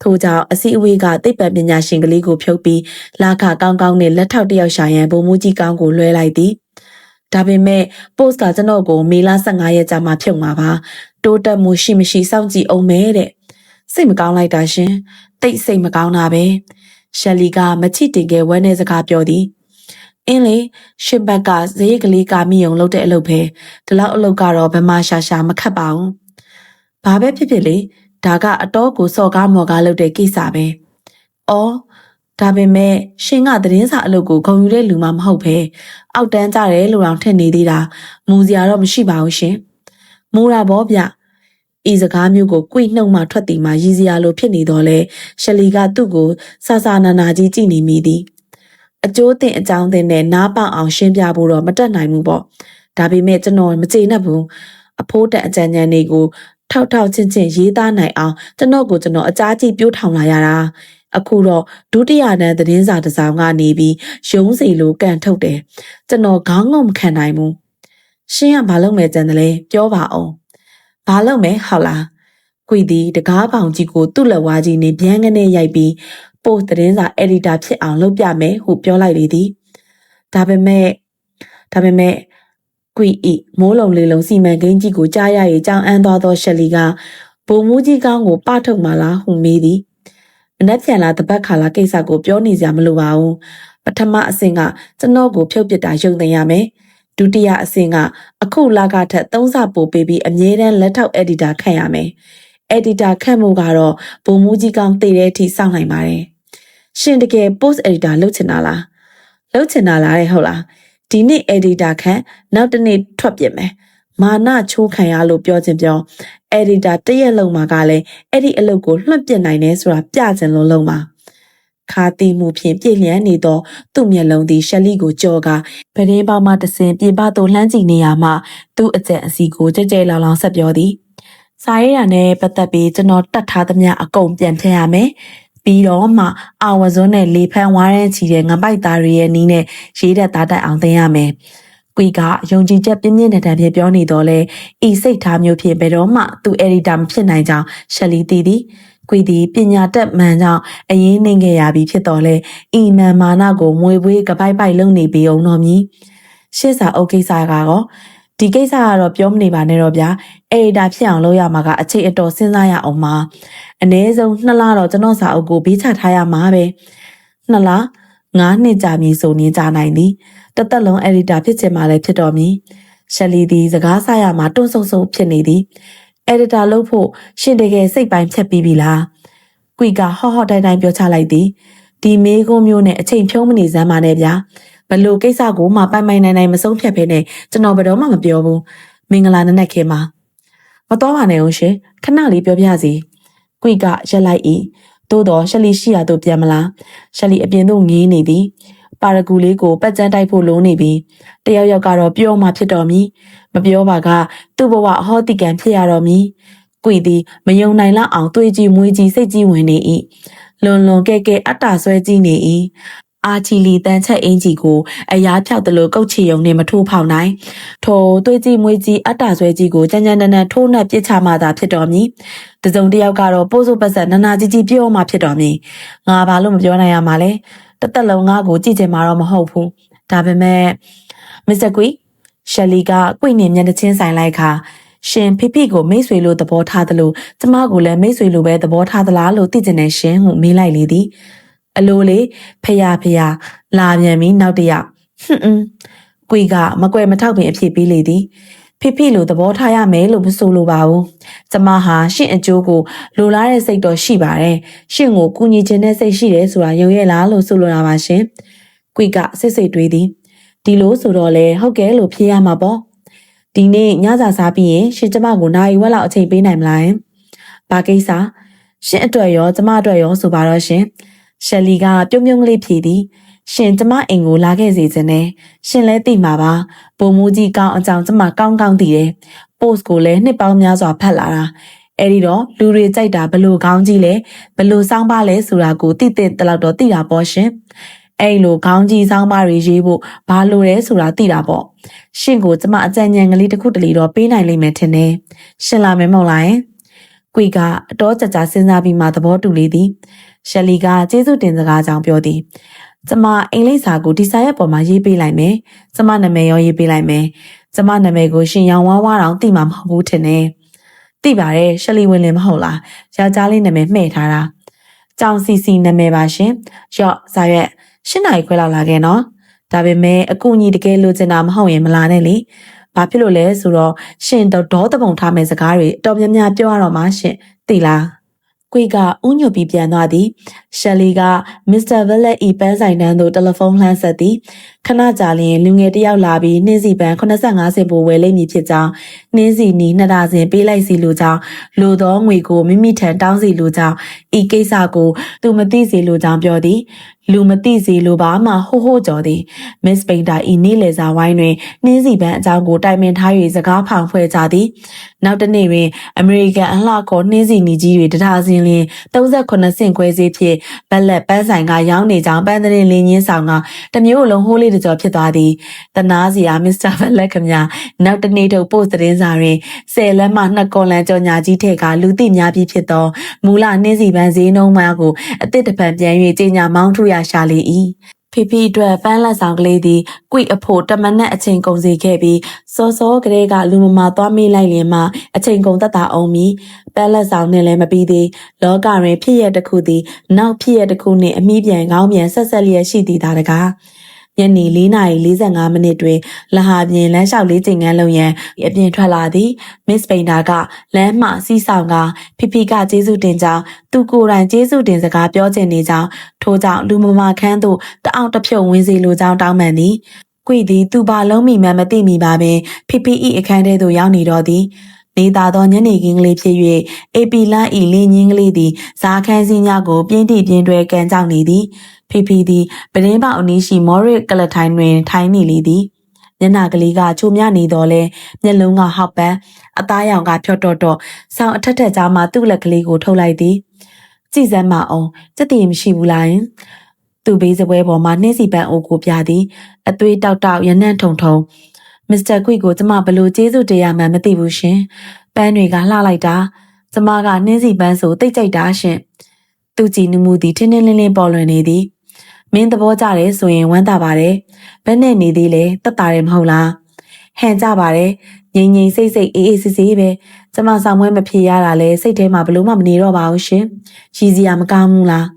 ထို့ကြောင့်အစည်းအဝေးကသိပ္ပံပညာရှင်ကလေးကိုဖြုတ်ပြီးလာခကောင်းကောင်းနဲ့လက်ထောက်တစ်ယောက်ရှာရန်ဘိုးမူကြီးကောင်းကိုလွှဲလိုက်သည်ဒါပေမဲ့ post ကကျွန်တော်ကိုမေလ15ရက်ကြာမှဖြုတ်မှာပါတိုးတက်မှုရှိမရှိစောင့်ကြည့်အောင်မယ်တဲ့စိတ်မကောင်းလိုက်တာရှင်တိတ်စိတ်မကောင်းတာပဲရှယ်လီကမချစ်တင်ခဲ့ဝမ်းနဲ့စကားပြောသည်အင်းလေရှင်ဘက်ကဇေယျကလေးကမိယုံလုပ်တဲ့အလုပ်ပဲဒီလောက်အလုပ်ကတော့ဗမာရှာရှာမခတ်ပါဘူးဘာပဲဖြစ်ဖြစ်လေဒါကအတော်ကိုစော်ကားမော်ကားလုပ်တဲ့ကိစ္စပဲအော်ဒါပေမဲ့ရှင်ကသတင်းစာအလုပ်ကိုဂုဏ်ယူတဲ့လူမှမဟုတ်ပဲအောက်တန်းကြတယ်လို့တော့ထင်နေသေးတာမူစရာတော့မရှိပါဘူးရှင်မူတာဘောဗျဤစကားမျိုးကိုကွိနှုတ်မှထွက်တီမှရည်စရာလိုဖြစ်နေတော့လဲရှယ်လီကသူ့ကိုဆာဆာနာနာကြီးကြည့်နေမိသည်အကျိုးတင်အကြောင်းတင်နဲ့နားပေါအောင်ရှင်းပြဖို့တော့မတက်နိုင်ဘူးပေါ့ဒါပေမဲ့ကျွန်တော်မကျေနပ်ဘူးအဖိုးတန်အကြံဉာဏ်တွေကိုထောက်ထောက်ချင်းချင်းရေးသားနိုင်အောင်ကျွန်တော်အကြားကြီးပြိုးထောင်လာရတာအခုတော့ဒုတိယတန်းသတင်းစာတစ်စောင်ကနေပြီးရုံးစီလိုကန်ထုတ်တယ်ကျွန်တော်ခေါင်းငုံမခံနိုင်ဘူးရှင်းကဘာလုပ်မယ်ကြံတယ်လဲပြောပါအောင်ဘာလုပ်မယ်ဟုတ်လားကွီဒီတကားပေါင်ကြီးကိုသူ့လက်ဝါးကြီးနဲ့ဗျမ်းကနေရိုက်ပြီးပို့သတင်းစာအက်ဒီတာဖြစ်အောင်လုပ်ပြမယ်ဟုပြောလိုက်လေသည်ဒါပေမဲ့ကွီဤမိုးလုံလေးလုံးစီမံကိန်းကြီးကိုကြားရရဲ့ကြောင်းအန်းသွားသောရှယ်လီကဘုံမူကြီးကောင်းကိုပထုတ်မှလားဟုမေးသည်မနှက်ပြန်လာတပတ်ခါလာကိစ္စကိုပြောနေစရာမလိုပါဘူးပထမအဆင့်ကကျွန်တော်ကိုဖြုတ်ပစ်တာယုံသိရမယ်ဒုတိယအဆင့်ကအခုလာကထက်3ဆပိုပေးပြီးအမြဲတမ်းလက်ထောက်အက်ဒီတာခန့်ရမယ်အက်ဒီတာခန့်မှုကတော့ဘုံမူကြီးကောင်းတည်တဲ့အထိစောင့်နိုင်ပါတယ်ရှင်တကယ် post editor လုပ်ချင်တာလားတဲ့ဟုတ်လားဒီနေ့ editor ခန့်နောက်တစ်နေ့ထွက်ပြစ်မယ်မာနချိုးခံရလို့ပြောချင်ပြော editor တရက်လုံးမှာကလည်းအဲ့ဒီအလုပ်ကိုလွှတ်ပြစ်နိုင်တယ်ဆိုတာပြချင်လို့လုံးပါခါတီမှုဖြင့်ပြည့်လျံနေသောသူ့မျက်လုံးသည်ရှယ်လီကိုကြော်ကာပဒင်းပေါမှတဆင်ပြင်ပသို့လှမ်းကြည့်နေရမှသူ့အကျက်အစီကိုကြဲကြဲလောင်လောင်ဆက်ပြောသည်စာရေးရနဲ့ပတ်သက်ပြီးကျွန်တော်တတ်ထားသမျှအကုန်ပြန်ဖြတ်ရမယ်ပြီးတော့မှအာဝဇွန်းနဲ့လေဖန်းဝါးရမ်းချီတဲ့ငပိုက်သားတွေရဲ့နီးနဲ့ရေးတဲ့သားတက်အောင်သင်ရမယ်ကွီကယုံကြည်ချက်ပြင်းပြင်းထန်ထန်ဖြင့်ပြောနေတော့လဲဤစိတ်ထားမျိုးဖြင့်ဘယ်တော့မှသူအက်ဒီတာမဖြစ်နိုင်ကြောင်းရှယ်လီသိသည်ကွီသည်ပညာတတ်မှန်ကြောင့်အရင်နှိမ့်ခဲ့ရပြီးဖြစ်တော်လဲဤမန်မာနကိုမွေပွေးကပိုက်ပိုက်လုံနေပေအောင်တော်မည်ရှေ့စာအုပ်ကိစ္စကတော့ဒီကိစ္စကတော့ပြောမနေပါနဲ့တော့ဗျာအက်ဒီတာဖြစ်အောင်လုပ်ရမှာကအချိန်အတော်စဉ်းစားရအောင်ပါအနည်းဆုံး2လတော့ကျွန်တော်စာအုပ်ကိုဘေးချထားရမှာပဲ2လ9နှစ်ကြာမည်ဆိုရင်ကြာနိုင်သည်တသက်လုံးအက်ဒီတာဖြစ်ချင်မှလည်းဖြစ်တော်မည်ရှယ်လီသည်စကားဆရမှာတွန့်ဆုံဆုံဖြစ်နေသည်အက်ဒီတာလုပ်ဖို့ရှင်တကယ်စိတ်ပိုင်းဖြတ်ပြီးပြီလားကွီကဟော့ဟော့တိုင်းပြောချလိုက်သည်ဒီမေးခွန်းမျိုးနဲ့အချိန်ဖြုံးမနေစမ်းပါနဲ့ဗျာဘလို့ကိစ္စကိုမှပိုင်နိုင်မဆုံးဖြတ်ဖဲနဲ့ကျွန်တော်ဘယ်တော့မှမပြောဘူးမင်္ဂလာနံနက်ခင်းမှာမတော်ပါနဲ့အောင်ရှင်ခဏလေးပြောပြစီကွီကရက်လိုက်၏သို့တော့ရှယ်လီရှိရသို့ပြန်မလားရှယ်လီအပြင်သို့ငေးနေသည်ပါရဂူလေးကိုပတ်ကျန်းတိုက်ဖို့လုံးနေပြီးတယောက်ယောက်ကတော့ပြောမှဖြစ်တော်မည်မပြောပါကသူ့ဘဝအဟောတိကံဖြစ်ရတော်မည်ကွီသည်မယုံနိုင်လောက်အောင်တွေးကြည့်မွေးကြည့်စိတ်ကြည့်ဝင်နေ၏လွန်ကဲအတ္တဆွဲကြည့်နေ၏အာချီလီတန်ချက်အင်ကြီးကိုအရာဖြောက်သလိုကုတ်ချီယုံနဲ့မထိုးဖောက်နိုင်ထိုသွေးကြီးမွေးကြီးအတ္တဆွဲကြီးကိုကြမ်းကြမ်းတမ်းထိုးနှက်ပြစ်ချမှသာဖြစ်တော်မည်တစုံတစ်ယောက်ကတော့ပိုးစိုးပတ်ဆက်နာနာကြီးပြောမှဖြစ်တော်မည်ငါဘာလို့မပြောနိုင်ရမှာလဲတသက်လုံးငါကိုကြည့်ချင်မှာတော့မဟုတ်ဘူးဒါပေမဲ့မစ္စတာကွီရှယ်လီကကွိနဲ့မျက်နှာချင်းဆိုင်လိုက်ခါရှင်ဖိကိုမိတ်ဆွေလို့သဘောထားသလိုကျမကိုလည်းမိတ်ဆွေလိုပဲသဘောထားသလားလို့သိကျင်နေရှင်ဟုမေးလိုက်လေသည်အလိုလေဖယားလာပြန်ပြီနောက်တရကွေကမကွယ်မထောက်ပင်အဖြစ်ပေးလေသည်ဖိလို့သဘောထားရမယ်လို့မဆိုလိုပါဘူးကျမဟာရှင့်အကျိုးကိုလိုလားတဲ့စိတ်တော့ရှိပါတယ်ရှင့်ကိုကူညီခြင်းနဲ့စိတ်ရှိတယ်ဆိုတာယုံရဲ့လားလို့ဆိုလိုတာပါရှင်ကွေကစိတ်တွေးသည်ဒီလိုဆိုတော့လေဟုတ်ကဲ့လို့ဖြေရမှာပေါ့ဒီနေ့ညစာစားပြီးရင်ရှင်ကျမကိုနာရီဝက်လောက်အချိန်ပေးနိုင်မလားဘာကိစ္စရှင်အတွက်ရောကျမအတွက်ရောဆိုပါတော့ရှင်ရှယ်လီကပြုံးကလေးဖြေသည် ရှင်ကျမအိမ်ကိုလာခဲ့စေခြင်းနဲ့ရှင်လဲသိမှာပါပုံမူကြီးကောင်းအကြောင်းကျမကောင်းသိတယ် post ကိုလည်းနှစ်ပေါင်းများစွာဖတ်လာတာအဲ့ဒီတော့လူတွေကြိုက်တာဘလို့ခေါင်းကြီးလဲဘလို့စောင်းပါလဲဆိုတာကိုသိတဲ့တလောက်တော့သိတာပေါ့ရှင်အဲ့လိုခေါင်းကြီးစောင်းပါတွေရေးဖို့ဘာလို့လဲဆိုတာသိတာပေါ့ရှင်ကိုကျမအကြံဉာဏ်ကလေးတစ်ခုတလေတော့ပေးနိုင်လိမ့်မယ်ထင်တယ်ရှင်လာမယ်မဟုတ်လားယင်ကွေကအတော်ကြကြစဉ်းစားပြီးမှသဘောတူလေသည်ရှယ်လီကကျေးဇူးတင်စကားကြောင့်ပြောသည်ကျမအင်္ဂလိပ်စာကိုဒီစာရွက်ပေါ်မှာရေးပေးလိုက်မယ်ကျမနာမည်ရောရေးပေးလိုက်မယ်ကျမနာမည်ကိုရှင်ရောင်ဝါးဝါးတောင်သိမှာမဟုတ်ဘူးထင်တယ်သိပါတယ်ရှယ်လီဝင်လင်မဟုတ်လားယောက်ျားလေးနာမည်မှဲ့ထားတာကြောင်စီစီနာမည်ပါရှင်ရော့စာရွက်8 နာရီခွဲလောက်လာခဲ့နော်ဒါပေမဲ့အကူကြီးတကယ်လိုချင်တာမဟုတ်ရင်မလာနဲ့လေဘာဖြစ်လို့လဲဆိုတော့ရှင်ဒေါသပုံထားမဲ့စကားတွေအတော်များများပြောရတော့မှရှင်သိလားကွေကဥညွတ်ပြီးပြန်သွားသည်ရှယ်လီကမစ္စတာဗက်လက်ဤပန်းဆိုင်တန်းသို့တယ်လီဖုန်းလှမ်းဆက်သည်ခဏကြာလျင်လူငယ်တစ်ယောက်လာပြီးနှင်းစီပန်း85 စင်ပိုဝယ်လိမ့်မည်ဖြစ်ကြောင်းနှင်းစီနီ2 ဒါဇင်ပေးလိုက်စီလိုကြောင်းလိုသောငွေကိုမိမိထံတောင်းစီလိုကြောင်းဤကိစ္စကိုသူမသိစေလိုကြောင်းပြောသည်လူမသိစေလိုပါမှဟိုဟိုကြော်သည်မစ္စပိန်တာဤနေ့လေစာဝိုင်းတွင်နှင်းစီပန်းအကြောင်းကိုတိုင်ပင်ထား၍စကားဖောင်ဖွဲ့ကြသည်နောက်တစ်နေ့တွင်အမေရိကန်အလှခေါ်နှင်းစီနီကြီးတွေတဒါဇင်လျင်38 ဆင့်ခွဲစေးဖြင့်ဘက်လက်ပန်းဆိုင်ကရောင်းနေကြောင်းပန်းသရင်လင်းချင်းဆောင်ကတမျိုးလုံးဟိုးလေးတကြောဖြစ်သွားသည်တနာစီယာမစ္စတာဘက်လက်ခမနောက်တစ်နေ့ထုတ်ပို့သတင်းစာတွင်10 လက်မှ2 ကွန်လန်ကြော်ညာကြီးထက်ကလူသိများပြီးဖြစ်သောမူလနှင်းစီပန်းဈေးနှုန်းများကိုအသစ်တပံပြန်၍ကြေညာမောင်းထုတ်ရရှာလေ၏ဖီဖီအတွက်ပန်းလက်ဆောင်ကလေးသည်ကွိအဖို့တမနက်အချိန်ကုန်စေခဲ့ပြီးစောစောကလေးကလူမမာသွားမေးလိုက်ရင်မှအချိန်ကုန်သက်သာအောင်မီပန်းလက်ဆောင်နဲ့လည်းမပြီးသေးလောကတွင်ဖြစ်ရတစ်ခုသည်နောက်ဖြစ်ရတစ်ခုနှင့်အမိပြန်ကောင်းပြန်ဆက်လျက်ရှိသည်သာတကားညနေ4:45 မိနစ်တွင်လဟာပြင်လမ်းလျှောက်လေးချိန်ငန်းလုံးရန်အပြင်ထွက်လာသည်မစ္စပိန်တာကလမ်းမှစီးဆောင်ကဖီဖီကကျေးဇူးတင်ကြောင်းသူကိုယ်တိုင်ကျေးဇူးတင်စကားပြောချင်နေကြောင်းထို့ကြောင့်လူမမာခန်းသို့တအောင်တဖြုတ်ဝင်စီလိုကြောင်းတောင်းပန်သည်ကွေသည်သူဘာလုံးမိမှမသိမိပါပင်ဖီဖီ၏အခန်းထဲသို့ရောက်နေတော့သည်နေသာသောညနေခင်းကလေးဖြစ်၍အေပီလန်းဤလင်းချင်းကလေးသည်ဇာခန်းစည်းများကိုပြင်းတိပြင်းတွဲကန်ကြောက်နေသည်ဖီဖီသည်ပရင်းပေါအနီးရှိမော်ရစ်ကလထိုင်တွင်ထိုင်နေလေသည်ညနာကလေးကချိုမြနေတော့လဲမျက်လုံးကဟောက်ပန်းအသားရောင်ကဖြော့တော့ဆောင်းအထက်ကြားမှသူ့လက်ကလေးကိုထုတ်လိုက်သည်ကြည်စမ်းမအောင်စက်တည်မရှိဘူးလားသူ့ဘေးစပွဲပေါ်မှာနှင်းစီပန်းအိုကိုပြသည်အသွေးတောက်ရနံ့ထုံမစ္စတာကွီကိုကျမဘလို့ကျေးဇူးတရားမှန်မသိဘူးရှင်ပန်းတွေကလှလိုက်တာကျမကနှင်းစီပန်းဆိုတိတ်ကြိုက်တာရှင်သူကြည်နမှုသည်ထင်းထင်းလင်းလင်းပေါ်လွင်နေသည်မင်းသဘောကျတယ်ဆိုရင်ဝမ်းသာပါတယ်ဘယ်နဲ့နေသေးလဲတက်တာတယ်မဟုတ်လားဟန်ကြပါတယ်ငြိမ်စိတ်အေးဆေးပဲကျမဆောင်မွဲမဖြေရတာလဲစိတ်ထဲမှာဘလို့မှမနေတော့ပါဘူးရှင်ရည်စရာမကောင်းဘူးလား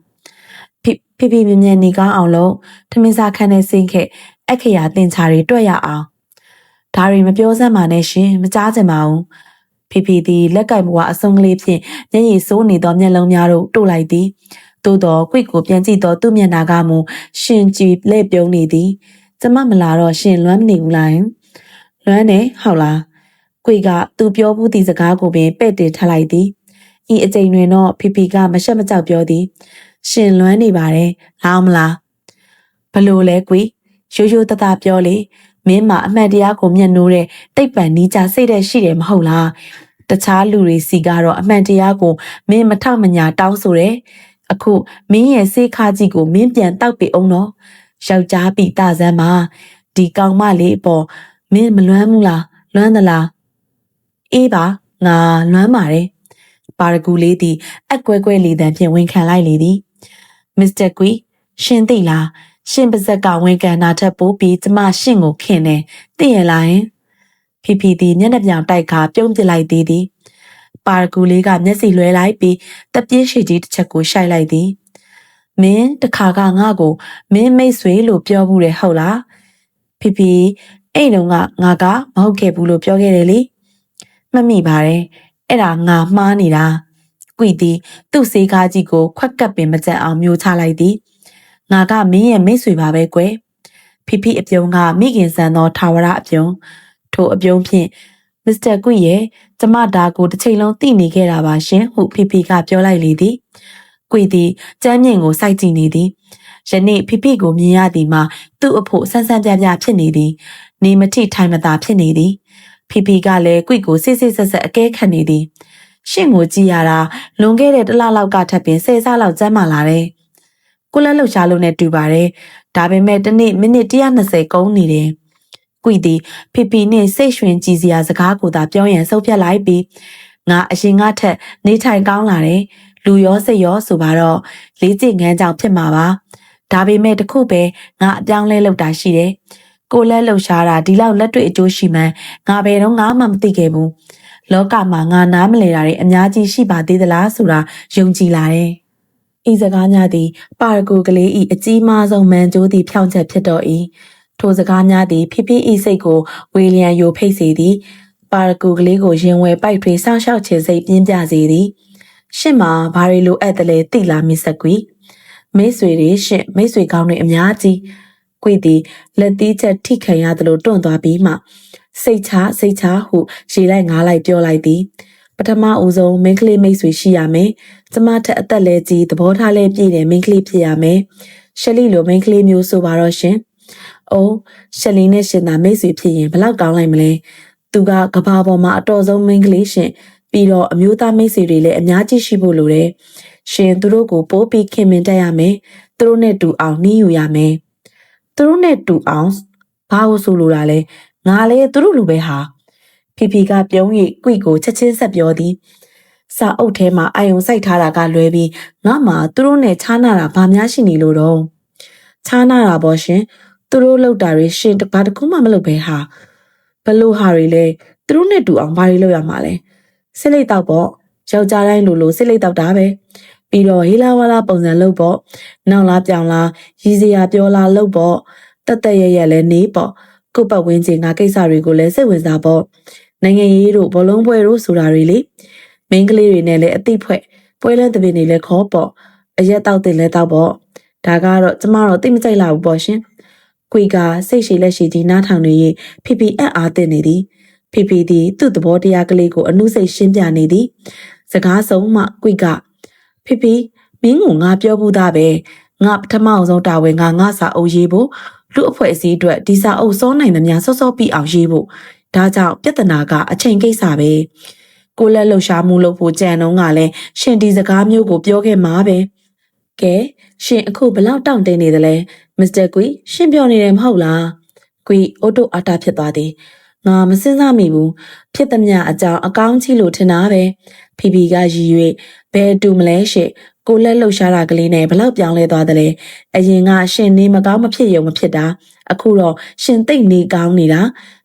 ဖိမြင်နေကောင်းအောင်လို့ထမင်းစားခန်းနဲ့စိမ့်ခဲ့အခရာတင်ချာတွေတွေ့ရအောင်ဒါတွေမပြောစမ်းပါနဲ့ရှင်မကြားချင်ပါဘူးဖီသည်လက်ကင်ဘွားအစုံကလေးဖြင့်မျက်ရည်စိုးနေသောမျက်လုံးများတို့တို့လိုက်သည်သို့တော်ကွိကိုပြန်ကြည့်သောသူ့မျက်နှာကမူရှင်ကြည်လက်ပြုံးနေသည်ကျမမလာတော့ရှင်လွမ်းမနေဘူးလားလွမ်းနေဟုတ်လားကွိကသူပြောဘူးသည့်စကားကိုပင်ပဲ့တင်ထလိုက်သည်ဤအကြိမ်တွင်တော့ဖီကမရှက်မကြောက်ပြောသည်ရှင်လွမ်းနေပါတယ်လားမလားဘလို့လဲကွိရိုးတသားပြောလေမင်းမအမှန်တရားကိုမျက်နှိုးတဲ့တိတ်ပံနီးကြစိတ်တဲ့ရှိတယ်မဟုတ်လားတခြားလူတွေစီကတော့အမှန်တရားကိုမင်းမထောက်မညာတောင်းဆိုတယ်အခုမင်းရဲ့စေးခါကြီးကိုမင်းပြန်တောက်ပေအောင်တော့ယောက်ျားပိတဆန်းမှာဒီကောင်မလေးအပေါ်မင်းမလွမ်းဘူးလားလွမ်းသလားအေးပါငါလွမ်းပါတယ်ပါရဂူလေးသည်အကွဲလေးတန်းဖြင့်ဝန်ခံလိုက်လေသည်မစ္စတာကွီရှင်သိလားရှင်ပါဇက်ကဝန်ခံတာထက်ပိုပြီးကျမရှင်ကိုခင်တယ်သိရလားယင်ဖီသည်မျက်နှာပြောင်တိုက်ခါပြုံးပစ်လိုက်သေးသည်ပါရဂူလေးကမျက်စိလွှဲလိုက်ပြီးတပြင်းရှိကြီးတစ်ချက်ကိုရှိုက်လိုက်သည်မင်းတခါကငါ့ကိုမင်းမိတ်ဆွေလို့ပြောဘူးတယ်ဟုတ်လားဖီအဲ့တုန်းကငါကမဟုတ်ခဲ့ဘူးလို့ပြောခဲ့တယ်လေမှတ်မိပါတယ်အဲ့ဒါငါမှားနေတာကွီသည်သူ့စေးကားကြီးကိုခွက်ကပ်ပင်မကြက်အောင်မျိုးချလိုက်သည်ငါကမင်းရဲ့မိတ်ဆွေပါပဲကွယ်ဖီအပြုံးကမိခင်ဆန်သောထာဝရအပြုံးထိုအပြုံးဖြင့်မစ္စတာကွီရဲ့ကျမဒါကိုတစ်ချိန်လုံးသိနေခဲ့တာပါရှင်ဟုဖီကပြောလိုက်လေသည်ကွီသည်ကျမ်းမြင့်ကိုစိုက်ကြည့်နေသည် ယနေ့ဖိဖိကိုမြင်ရသည်မှာသူ့အဖို့ဆန်းဆန်းပြပြဖြစ်နေသည်နေမထိထိုင်မသာဖြစ်နေသည်ဖိဖိကလည်းကွိကိုစစ်စစ်ဆက်ဆက်အကဲခတ်နေသည်ရှင့်ကိုကြည့်ရတာလွန်ခဲ့တဲ့တစ်လလောက်ကထပ်ပင်10ဆလောက်ကျန်းမာလာတယ်ကိုလည်းလှုပ်ရှားလို့နဲ့တူပါတယ်ဒါပေမဲ့တစ်နေ့မိနစ်120ကုန်းနေတယ်ကွိသည်ဖိဖိနဲ့စိတ်ရွှင်ကြည်စရာစကားကိုသာပြောရန်ဆုံးဖြတ်လိုက်ပြီးငါအရင်ကထက်နေထိုင်ကောင်းလာတယ်လူရောစိတ်ရောဆိုပါတော့လေးကျင့်ငန်းကြောင့်ဖြစ်မှာပါဒါပေမဲ့တခုပဲငါအပြောင်းလဲလုပ်တာရှိတယ်ကိုလည်းလှုပ်ရှားတာဒီလောက်လက်တွေ့အကျိုးရှိမှန်းငါဘယ်တော့မှမသိခဲ့ဘူးလောကမှာငါနားမလည်တာတွေအများကြီးရှိပါသေးသလားဆိုတာယုံကြည်လာတယ်ဤစကားများသည်ပါရဂူကလေးဤအကြီးမားဆုံးမန်ကျိုးသည့်ဖြောင့်ချက်ဖြစ်တော်၏ထိုစကားများသည်ဖိဖိဤစိတ်ကိုဝေလျံယိုဖိတ်စေသည်ပါရဂူကလေးကိုရင်ဝယ်ပိုက်ထွေးဆောင်းရှောက်ခြင်းစိတ်ပြင်းပြစေသည်ရှင့်မှာဘာတွေလိုအပ်တယ်လဲသိလားမစ္စကွီမိတ်ဆွေတွေရှင့်မိတ်ဆွေကောင်းတွေအများကြီးကွေသည်လက်သီးချက်ထိခံရသလိုတွန့်သွားပြီးမှစိတ်ချဟုရေလိုက်ငားလိုက်ပြောလိုက်သည်ပထမဦးဆုံးမိန်းကလေးမိတ်ဆွေရှိရမယ်ကျမထက်အသက်လဲကြီးသဘောထားလဲပြည့်တယ်မိန်းကလေးဖြစ်ရမယ်ရှယ်လီလိုမိန်းကလေးမျိုးဆိုပါတော့ရှင်အိုးရှယ်လီနဲ့ရှင်သာမိတ်ဆွေဖြစ်ရင်ဘလောက်ကောင်းလိုက်မလဲသူကကဘာပေါ်မှာအတော်ဆုံးမိန်းကလေးရှင်ပြီးတော့အမျိုးသားမိတ်ဆွေတွေလည်းအများကြီးရှိဖို့လိုတယ်ရှင်သူတို့ကိုပိုးပြီးခင်မင်တက်ရမယ်သူတို့နဲ့တူအောင်နှီးယူရမယ်သူတို့နဲ့တူအောင်ဘာလို့ဆိုလိုတာလဲငါလည်းသူတို့လိုပဲဟာဖီဖီကပြုံး၍ကွိကိုချက်ချင်းဆက်ပြောသည်စာအုပ်ထဲမှာအာယုံစိုက်ထားတာကလွဲပြီးငါမှသူတို့နဲ့ခြားနာတာဘာများရှိနေလို့တော့ခြားနာတာပေါ့ရှင်သူတို့လောက်တာတွေရှင်တပါးတခုမှမလုပ်ပဲဟာဘလို့ဟာတွေလဲသူတို့နဲ့တူအောင်ဘာတွေလုပ်ရမှာလဲစစ်လိတ်တော့ပေါ့ယောက်ျားတိုင်းလိုစစ်လိတ်တော့တာပဲပြီးတော့ဟီလာဝါလာပုံစံလုပ်ပေါ့နောက်လားပြောင်လားရည်စရာပြောလားလုပ်ပေါ့တက်ရလဲနေပေါ့ကိုပတ်ဝင်းချင်းကကိစ္စတွေကိုလည်းစိတ်ဝင်စားပေါ့နိုင်ငံရေးတို့ဘောလုံးပွဲတို့ဆိုတာတွေလေမိန်းကလေးတွေနဲ့လည်းအသိဖွဲ့ပွဲလန်းတပင်တွေလည်းခေါ်ပေါ့အရက်တောက်တင်လဲတောက်ပေါ့ဒါကတော့ကျမတော့သိမကြိုက်လာဘူးပေါ့ရှင်ကွေကစိတ်ရှိလက်ရှိကြီးနားထောင်နေရင်ဖိဖိအံ့အားသင့်နေသည်ဖိဖိသည်သူ့သဘောတရားကလေးကိုအနုစိတ်ရှင်းပြနေသည်စကားဆုံးမှကွေကဖိဖိမင်းကငါပြောဘူးသားပဲငါပထမဆုံးတာဝန်ကငါစာအုပ်ရေးဖို့လူအဖွဲ့အစည်းအတွက်ဒီစာအုပ်စောနိုင်သမျှစောပြီးအောင်ရေးဖို့ဒါကြောင့်ပြဿနာကအချိန်ကိစ္စပဲကိုလက်လှုပ်ရှားမှုလုပ်ဖို့ကြံတော့ကလည်းရှင်ဒီစကားမျိုးကိုပြောခဲ့မှာပဲကဲရှင်အခုဘလောက်တောင့်တင်းနေသလဲမစ္စတာကွီရှင်ပြောနေတယ်မဟုတ်လားကွီအိုတိုအာတာဖြစ်သွားသည်ငါမစင်းစားမိဘူးဖြစ်သမျှအကြောင်းအကောင်းကြီးလို့ထင်တာပဲဖီဖီကရည်၍ဘယ်တူမလဲရှင့်ကိုလက်လှုပ်ရှားတာကလေးနဲ့ဘလောက်ပြောင်းလဲသွားသလဲအရင်ကရှင်နေမကောင်းမဖြစ်ရုံမဖြစ်တာအခုတော့ရှင်သိမ့်နေကောင်းနေတာ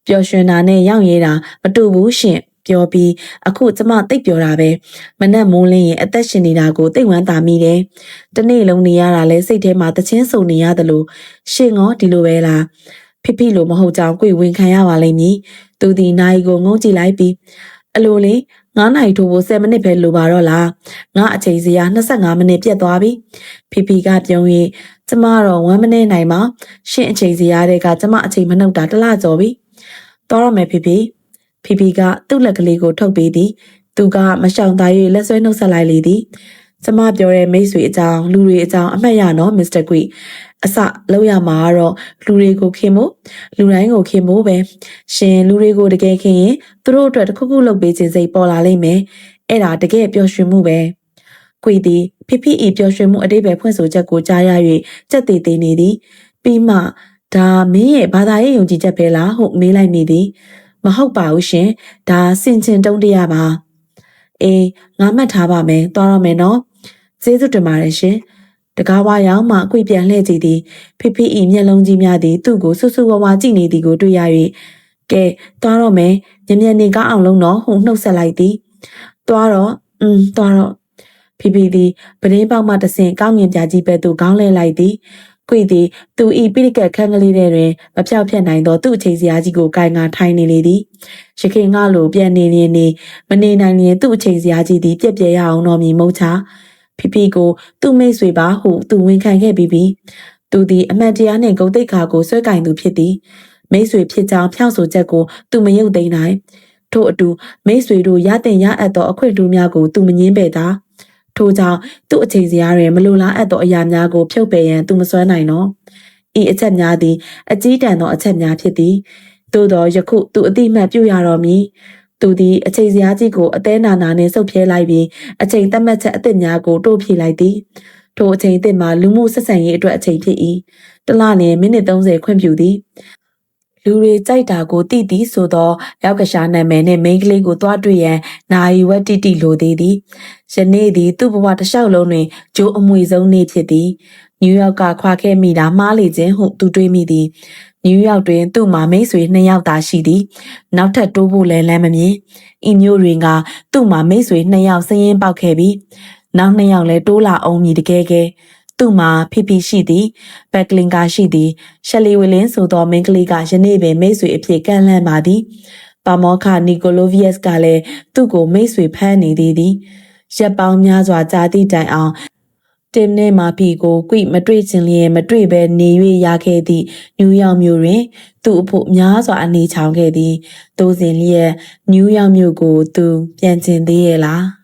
ပျော်ရွှင်တာနဲ့ရောက်ရဲတာမတူဘူးရှင်ပြောပြီးအခုကျမသိပ်ပြောတာပဲမနဲ့မိုးလင်းရင်အသက်ရှင်နေတာကိုသိပ်ဝမ်းသာမိတယ်တနေ့လုံးနေရတာလဲစိတ်ထဲမှာတချင်းစုံနေရတယ်လို့ရှင်ငေါဒီလိုပဲလားဖိဖိလိုမဟုတ်ကြောင်ကိုယ်ဝင်ခံရပါလိမ့်မည်သူဒီနိုင်ကိုငုံကြည့်လိုက်ပြီးအလိုလေ9နိုင်ထိုးဖို့10မိနစ်ပဲလိုပါတော့လားငါအချိန်စရာ25မိနစ်ပြတ်သွားပြီဖီဖီကပြုံးရင်ကျမတော့1မိနစ်နိုင်မှာရှင့်အချိန်စရာတွေကကျမအချိန်မနှုတ်တာတစ်လကျော်ပြီတော်ရမယ်ဖီဖီကသူ့လက်ကလေးကိုထုတ်ပေးသည်သူကမရှောင်သား၍လက်ဆွဲနှုတ်ဆက်လိုက်လေသည်ကျမပြောတဲ့မိတ်ဆွေအကြောင်းလူတွေအကြောင်းအမှတ်ရနော်မစ္စတာကွီအစလောက်ရမှာတော့လူတွေကိုခင်မို့လူတိုင်းကိုခင်မို့ပဲရှင်လူတွေကိုတကယ်ခင်ရင်သူတို့အတွက်တစ်ခုခုလုပ်ပေးခြင်းစိတ်ပေါ်လာလိမ့်မယ်အဲ့ဒါတကယ်ပျော်ရွှင်မှုပဲကွီသည်ဖိဖိဤပျော်ရွှင်မှုအတိတ်ပဲဖွင့်ဆိုချက်ကိုကြားရ၍ကြက်သေးနေသည်ပြီးမှဒါမင်းရဲ့ဘာသာရေးယုံကြည်ချက်ပဲလားဟုမေးလိုက်မိသည်မဟုတ်ပါဘူးရှင်ဒါစင်ချင်တုံးတရားပါအေးငါမှတ်ထားပါမယ်သွားရမယ်နော်ကျေးဇူးတင်ပါတယ်ရှင်တကားဝါရောက်မှအကွေပြန်လှည့်ကြည့်သည်ဖိဖိဤမျက်လုံးကြီးများသည်သူ့ကိုဆူဆူဝါဝါကြည့်နေသည်ကိုတွေ့ရ၍ကဲသွားတော့မယ်ညံ့နေကောင်းအောင်လုံးတော့ဟုနှုတ်ဆက်လိုက်သည်သွားတော့ဖိဖိသည်ပရင်းပေါက်မှတဆင့်ကောင်းငင်ပြကြီးပဲ့သို့ခေါင်းလဲလိုက်သည်ကွေသည်သူဤပိဋကတ်ခန်းကလေးထဲတွင်မဖြောက်ဖြတ်နိုင်သောသူ့အချိန်စရာကြီးကိုကိုင်ငါထိုင်နေလေသည်ရခင်ကလိုပြန်နေမနေနိုင်ရင်သူ့အချိန်စရာကြီးသည်ပြက်ပြဲရအောင်တော်မီမုတ်ချဖိဖိကိုသူ့မိတ်ဆွေပါဟုသူဝန်ခံခဲ့ပြီးသူသည်အမှန်တရားနှင့်ဂုဏ်သိက္ခာကိုဆွဲကင်သူဖြစ်သည်မိတ်ဆွေဖြစ်ကြောင်းဖြောင့်ဆိုချက်ကိုသူမယုတ်သိမ်းနိုင်ထို့အတူမိတ်ဆွေတို့ရတင်ရအပ်သောအခွင့်အရေးများကိုသူမငင်းပယ်သာ ထို့ကြောင့်သူ့အချိန်စရာတွင်မလိုလားအပ်သောအရာများကိုဖြုတ်ပယ်ရန်သူမစွမ်းနိုင်တော့ဤအချက်များသည်အကြီးတန်းသောအချက်များဖြစ်သည်သို့သောယခုသူအတိအမှတ်ပြုရတော်မူသူသည်အချိန်စရာကြီးကိုအသေးနာနာနှင့်ဆုပ်ဖြဲလိုက်ပြီးအချိန်သတ်မှတ်ချက်အသစ်များကိုတိုးဖြည့်လိုက်သည်ထိုအချိန်အသစ်မှာလူမှုဆက်ဆံရေးအတွက်အချိန်ဖြစ်၏တလနှင့်မိနစ်30ခွင့်ပြုသည်လူတွေကြိုက်တာကိုတိတိဆိုသောရောက်ကစားနာမည်နှင့်မိန်းကလေးကိုတွားတွေ့ရန်နိုင်ဝက်တိတိလိုသေးသည်ယနေ့သည်သူ့ဘဝတစ်လျှောက်လုံးတွင်ဂျိုးအမွေဆုံးနေ့ဖြစ်သည်နယူးယောက်ကခွာခဲ့မိတာမှားလေခြင်းဟုသူတွေးမိသည်နယူးယောက်တွင်သူ့မှာမိတ်ဆွေ2ယောက်သာရှိသည်နောက်ထပ်တိုးဖို့လည်းလမ်းမမြင်ဤမျိုးတွင်ကသူ့မှာမိတ်ဆွေ2ယောက်စည်ရင်းပေါက်ခဲ့ပြီးနောက်2ယောက်လည်းတိုးလာအောင်မည်တကယ်ကဲသူ့မှာဖိဖိရှိသည်ဘက်ကလင်ကာရှိသည်ရှယ်လီဝီလင်းဆိုသောမိန်းကလေးကယနေ့ပင်မိတ်ဆွေအဖြစ်ကန့်လန့်ပါသည်ပါမောခနီကိုလိုဗီယက်စ်ကလည်းသူ့ကိုမိတ်ဆွေဖမ်းနေသည်ရက်ပေါင်းများစွာကြာသည့်တိုင်အောင်တင်နဲ့မာဖီကိုကွိမတွေ့ခြင်းလျင်မတွေ့ဘဲနေ၍ရခဲ့သည့်နယူးယောက်မြို့တွင်သူ့အဖို့များစွာအနေချောင်ခဲ့သည်သို့စဉ်လျက်နယူးယောက်မြို့ကိုသူပြန်ကျင်သေးရဲ့လား